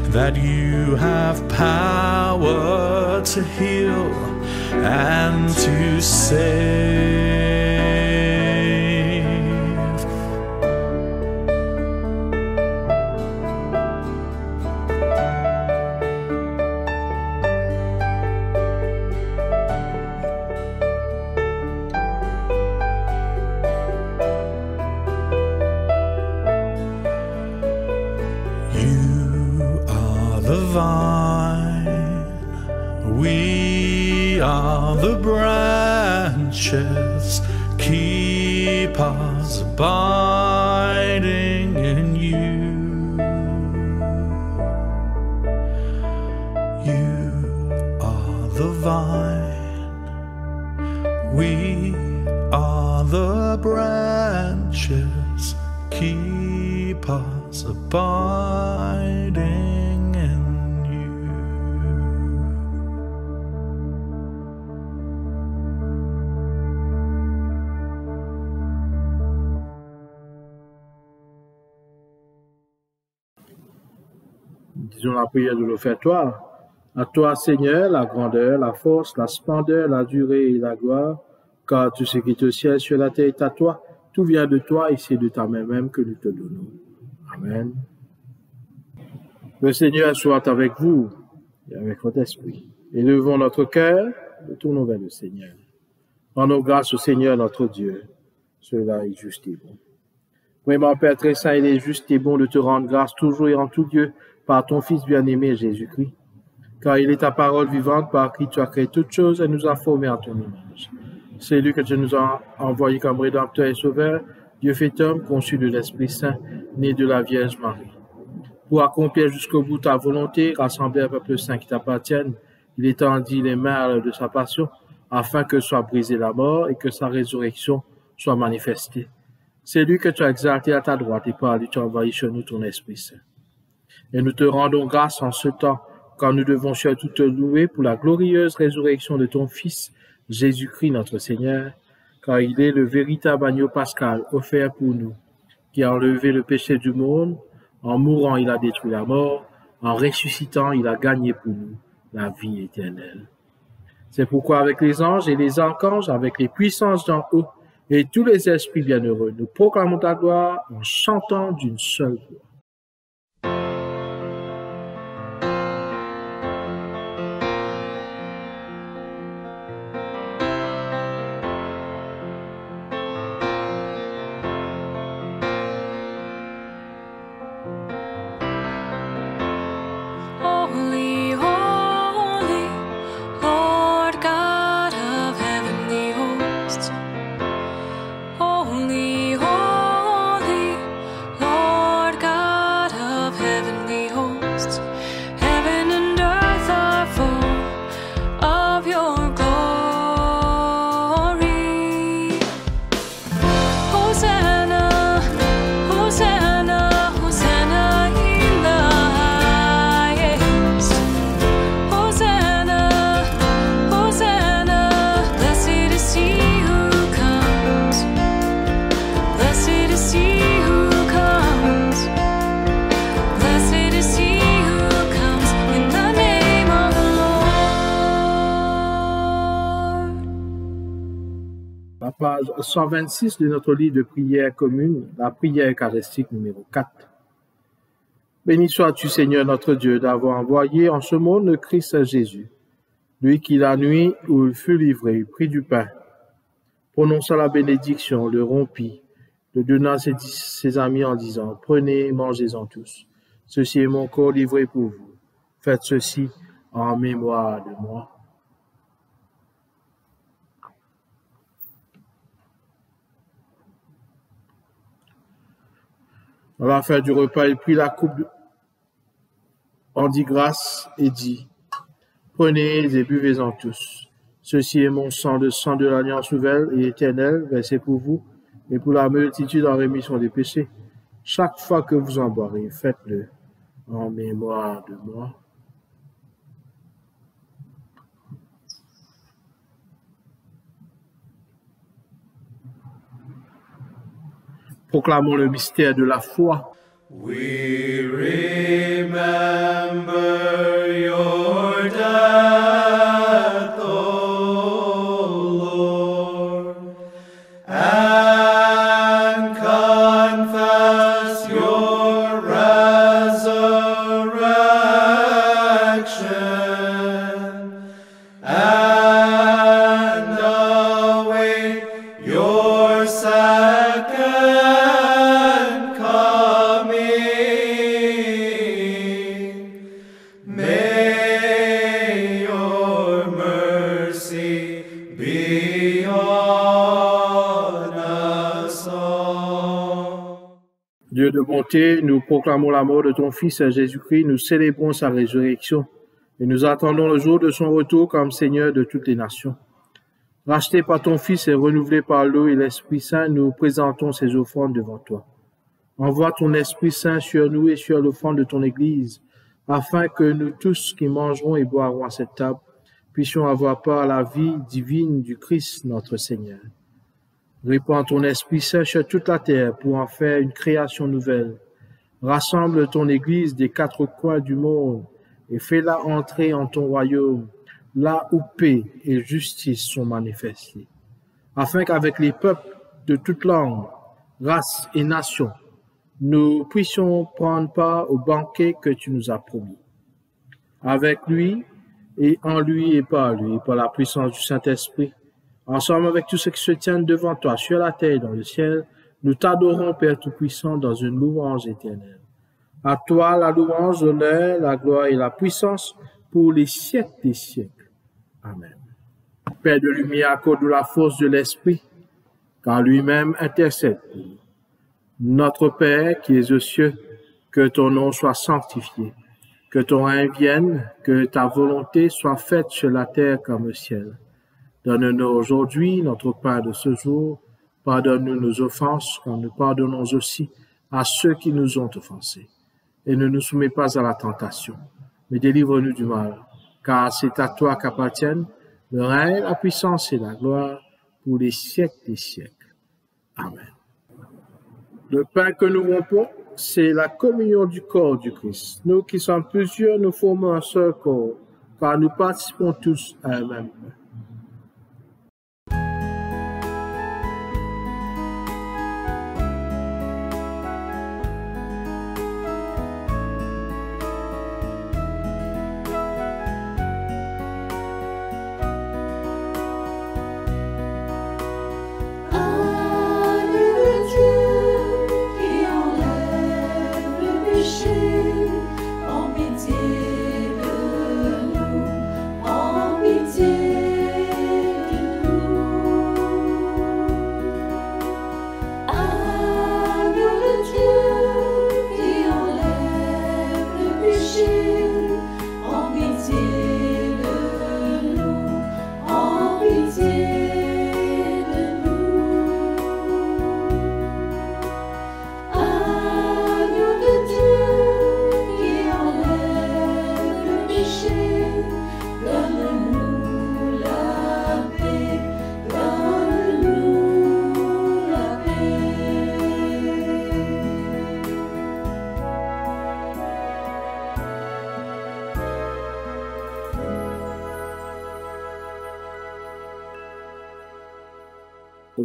that you have power to heal and to save. are the branches, keep us abiding in you. You are the vine, we are the branches, keep us abiding in you. Disons la prière de l'offertoire. À toi, Seigneur, la grandeur, la force, la splendeur, la durée et la gloire, car tout ce qui est au ciel sur la terre est à toi. Tout vient de toi et c'est de ta main même que nous te donnons. Amen. Le Seigneur soit avec vous et avec votre esprit. Élevons notre cœur et tournons vers le Seigneur. Rendons grâce au Seigneur notre Dieu. Cela est juste et bon. Vraiment, Père très saint, il est juste et bon de te rendre grâce toujours et en tout Dieu par ton Fils bien-aimé Jésus-Christ. Car il est ta parole vivante par qui tu as créé toutes choses et nous a formés en ton image. C'est lui que tu nous as envoyé comme rédempteur et sauveur, Dieu fait homme, conçu de l'Esprit Saint, né de la Vierge Marie. Pour accomplir jusqu'au bout ta volonté, rassembler un peuple saint qui t'appartienne, il étendit les mains à l'heure de sa passion, afin que soit brisée la mort et que sa résurrection soit manifestée. C'est lui que tu as exalté à ta droite et par lui tu as envoyé chez nous ton Esprit Saint. Et nous te rendons grâce en ce temps, quand nous devons surtout te louer pour la glorieuse résurrection de ton Fils, Jésus-Christ notre Seigneur, car il est le véritable agneau pascal offert pour nous, qui a enlevé le péché du monde. En mourant, il a détruit la mort. En ressuscitant, il a gagné pour nous la vie éternelle. C'est pourquoi avec les anges et les archanges, avec les puissances d'en haut et tous les esprits bienheureux, nous proclamons ta gloire en chantant d'une seule voix. Holy, holy, Lord God of heavenly hosts. Holy, holy, Lord God of heavenly hosts. Heaven and earth are full of your glory. Hosanna, Hosanna, Hosanna in the highest. Hosanna, Hosanna, blessed is he who comes. Blessed is he who comes. Blessed is he who comes in the name of the Lord. La page 126 de notre livre de prière commune, la prière eucharistique numéro 4. Béni sois-tu, Seigneur notre Dieu, d'avoir envoyé en ce monde le Christ Jésus, lui qui la nuit où il fut livré, prit du pain, prononça la bénédiction, le rompit, le donna à ses amis en disant, prenez, mangez-en tous. Ceci est mon corps livré pour vous. Faites ceci en mémoire de moi. À la fin du repas, il prit la coupe, rendit grâce et dit, prenez et buvez-en tous. Ceci est mon sang, le sang de l'alliance nouvelle et éternelle, versé pour vous et pour la multitude en rémission des péchés. Chaque fois que vous en boirez, faites-le en mémoire de moi. Proclamons le mystère de la foi. We remember your death, O Lord, and confess your resurrection, and await your second coming. May your mercy Dieu de bonté, nous proclamons la mort de ton Fils Jésus-Christ, nous célébrons sa résurrection et nous attendons le jour de son retour comme Seigneur de toutes les nations. Racheté par ton Fils et renouvelé par l'eau et l'Esprit Saint, nous présentons ces offrandes devant toi. Envoie ton Esprit Saint sur nous et sur l'offrande de ton Église, afin que nous tous qui mangerons et boirons à cette table puissions avoir part à la vie divine du Christ notre Seigneur. Répands ton Esprit Saint sur toute la terre pour en faire une création nouvelle. Rassemble ton Église des quatre coins du monde et fais-la entrer en ton royaume, là où paix et justice sont manifestées, afin qu'avec les peuples de toute langue, race et nation, nous puissions prendre part au banquet que tu nous as promis. Avec lui, et en lui et par la puissance du Saint-Esprit, ensemble avec tous ceux qui se tiennent devant toi sur la terre et dans le ciel, nous t'adorons, Père Tout-Puissant, dans une louange éternelle. À toi la louange, l'honneur, la gloire et la puissance pour les siècles des siècles. Amen. Père de lumière, accorde-nous la force de l'Esprit, car lui-même intercède pour nous. Notre Père qui es aux cieux, que ton nom soit sanctifié, que ton règne vienne, que ta volonté soit faite sur la terre comme au ciel. Donne-nous aujourd'hui notre pain de ce jour. Pardonne-nous nos offenses, comme nous pardonnons aussi à ceux qui nous ont offensés. Et ne nous soumets pas à la tentation, mais délivre-nous du mal, car c'est à toi qu'appartiennent le règne, la puissance et la gloire pour les siècles des siècles. Amen. Le pain que nous rompons, c'est la communion du corps du Christ. Nous qui sommes plusieurs, nous formons un seul corps, car nous participons tous à un même pain.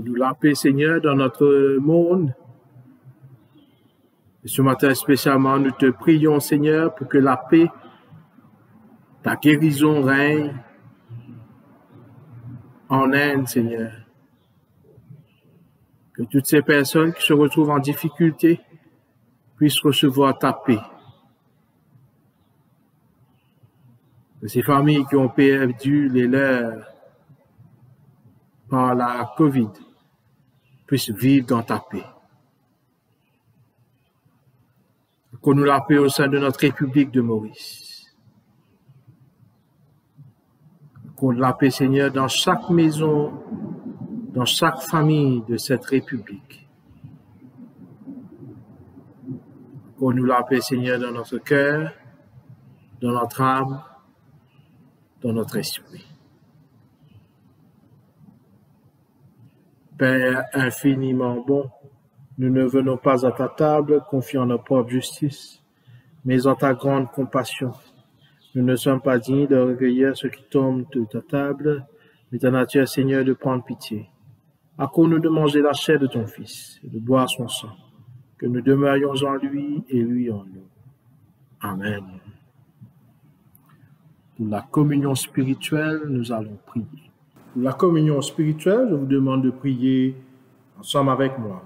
Nous la paix, Seigneur, dans notre monde. Et ce matin spécialement, nous te prions, Seigneur, pour que la paix, ta guérison règne en Inde, Seigneur. Que toutes ces personnes qui se retrouvent en difficulté puissent recevoir ta paix. Que ces familles qui ont perdu les leurs par la COVID puissent vivre dans ta paix. Qu'on nous la paix au sein de notre République de Maurice. Qu'on la paix, Seigneur, dans chaque maison, dans chaque famille de cette République. Qu'on nous la paix, Seigneur, dans notre cœur, dans notre âme, dans notre esprit. Père infiniment bon, nous ne venons pas à ta table confiant notre propre justice, mais en ta grande compassion. Nous ne sommes pas dignes de recueillir ce qui tombe de ta table, mais ta nature, Seigneur, de prendre pitié. Accorde-nous de manger la chair de ton Fils et de boire son sang, que nous demeurions en lui et lui en nous. Amen. Pour la communion spirituelle, nous allons prier. Pour la communion spirituelle, je vous demande de prier ensemble avec moi.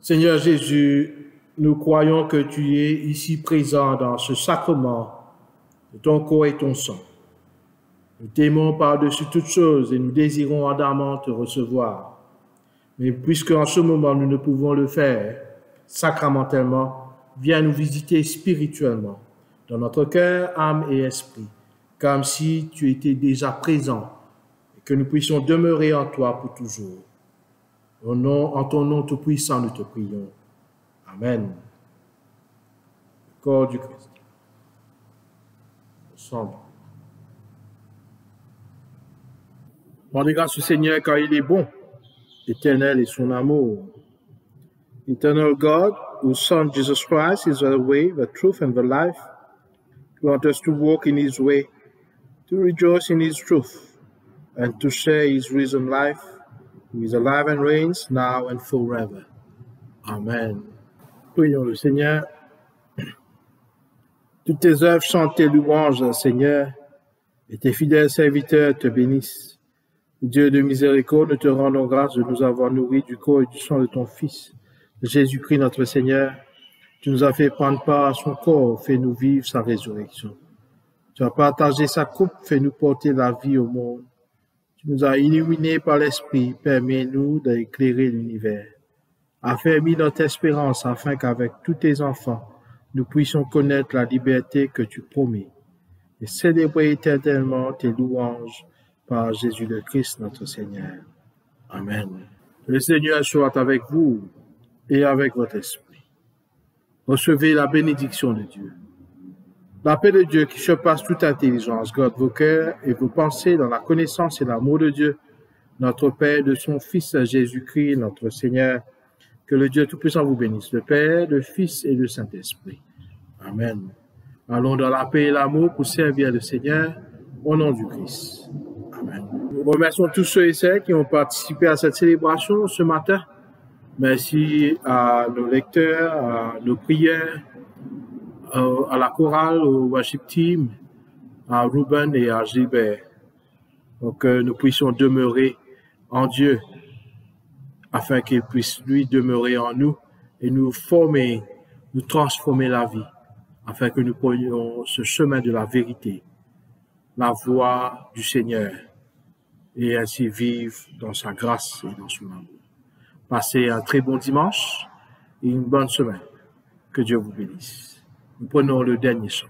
Seigneur Jésus, nous croyons que tu es ici présent dans ce sacrement de ton corps et ton sang. Nous t'aimons par-dessus toutes choses et nous désirons ardemment te recevoir. Mais puisque en ce moment nous ne pouvons le faire sacramentellement, viens nous visiter spirituellement, dans notre cœur, âme et esprit, comme si tu étais déjà présent et que nous puissions demeurer en toi pour toujours. En ton nom tout-puissant, nous te prions. Amen. Le corps du Christ. Le sang. Rendez grâce au Seigneur car il est bon. Éternel est son amour. Eternal God, whose Son Jesus Christ is the way, the truth, and the life, He wants us to walk in His way, to rejoice in His truth, and to share His risen life, who is alive and reigns now and forever. Amen. Prions le Seigneur. Toutes tes œuvres chantent tes louanges, Seigneur, et tes fidèles serviteurs te bénissent. Dieu de miséricorde, nous te rendons grâce de nous avoir nourris du corps et du sang de ton Fils, Jésus-Christ notre Seigneur. Tu nous as fait prendre part à son corps, fais-nous vivre sa résurrection. Tu as partagé sa coupe, fais-nous porter la vie au monde. Tu nous as illuminés par l'Esprit, permets-nous d'éclairer l'univers. Affermis notre espérance afin qu'avec tous tes enfants, nous puissions connaître la liberté que tu promets et célébrer éternellement tes louanges par Jésus le Christ notre Seigneur. Amen. Le Seigneur soit avec vous et avec votre esprit. Recevez la bénédiction de Dieu. La paix de Dieu qui surpasse toute intelligence garde vos cœurs et vos pensées dans la connaissance et l'amour de Dieu, notre Père, de son Fils Jésus-Christ, notre Seigneur. Que le Dieu Tout-Puissant vous bénisse, le Père, le Fils et le Saint-Esprit. Amen. Allons dans la paix et l'amour pour servir le Seigneur au nom du Christ. Amen. Nous remercions tous ceux et celles qui ont participé à cette célébration ce matin. Merci à nos lecteurs, à nos prières, à la chorale, au worship team, à Ruben et à Gilbert. Donc que nous puissions demeurer en Dieu afin qu'il puisse lui demeurer en nous et nous former, nous transformer la vie afin que nous prenions ce chemin de la vérité, la voie du Seigneur et ainsi vivre dans sa grâce et dans son amour. Passez un très bon dimanche et une bonne semaine. Que Dieu vous bénisse. Nous prenons le dernier chant.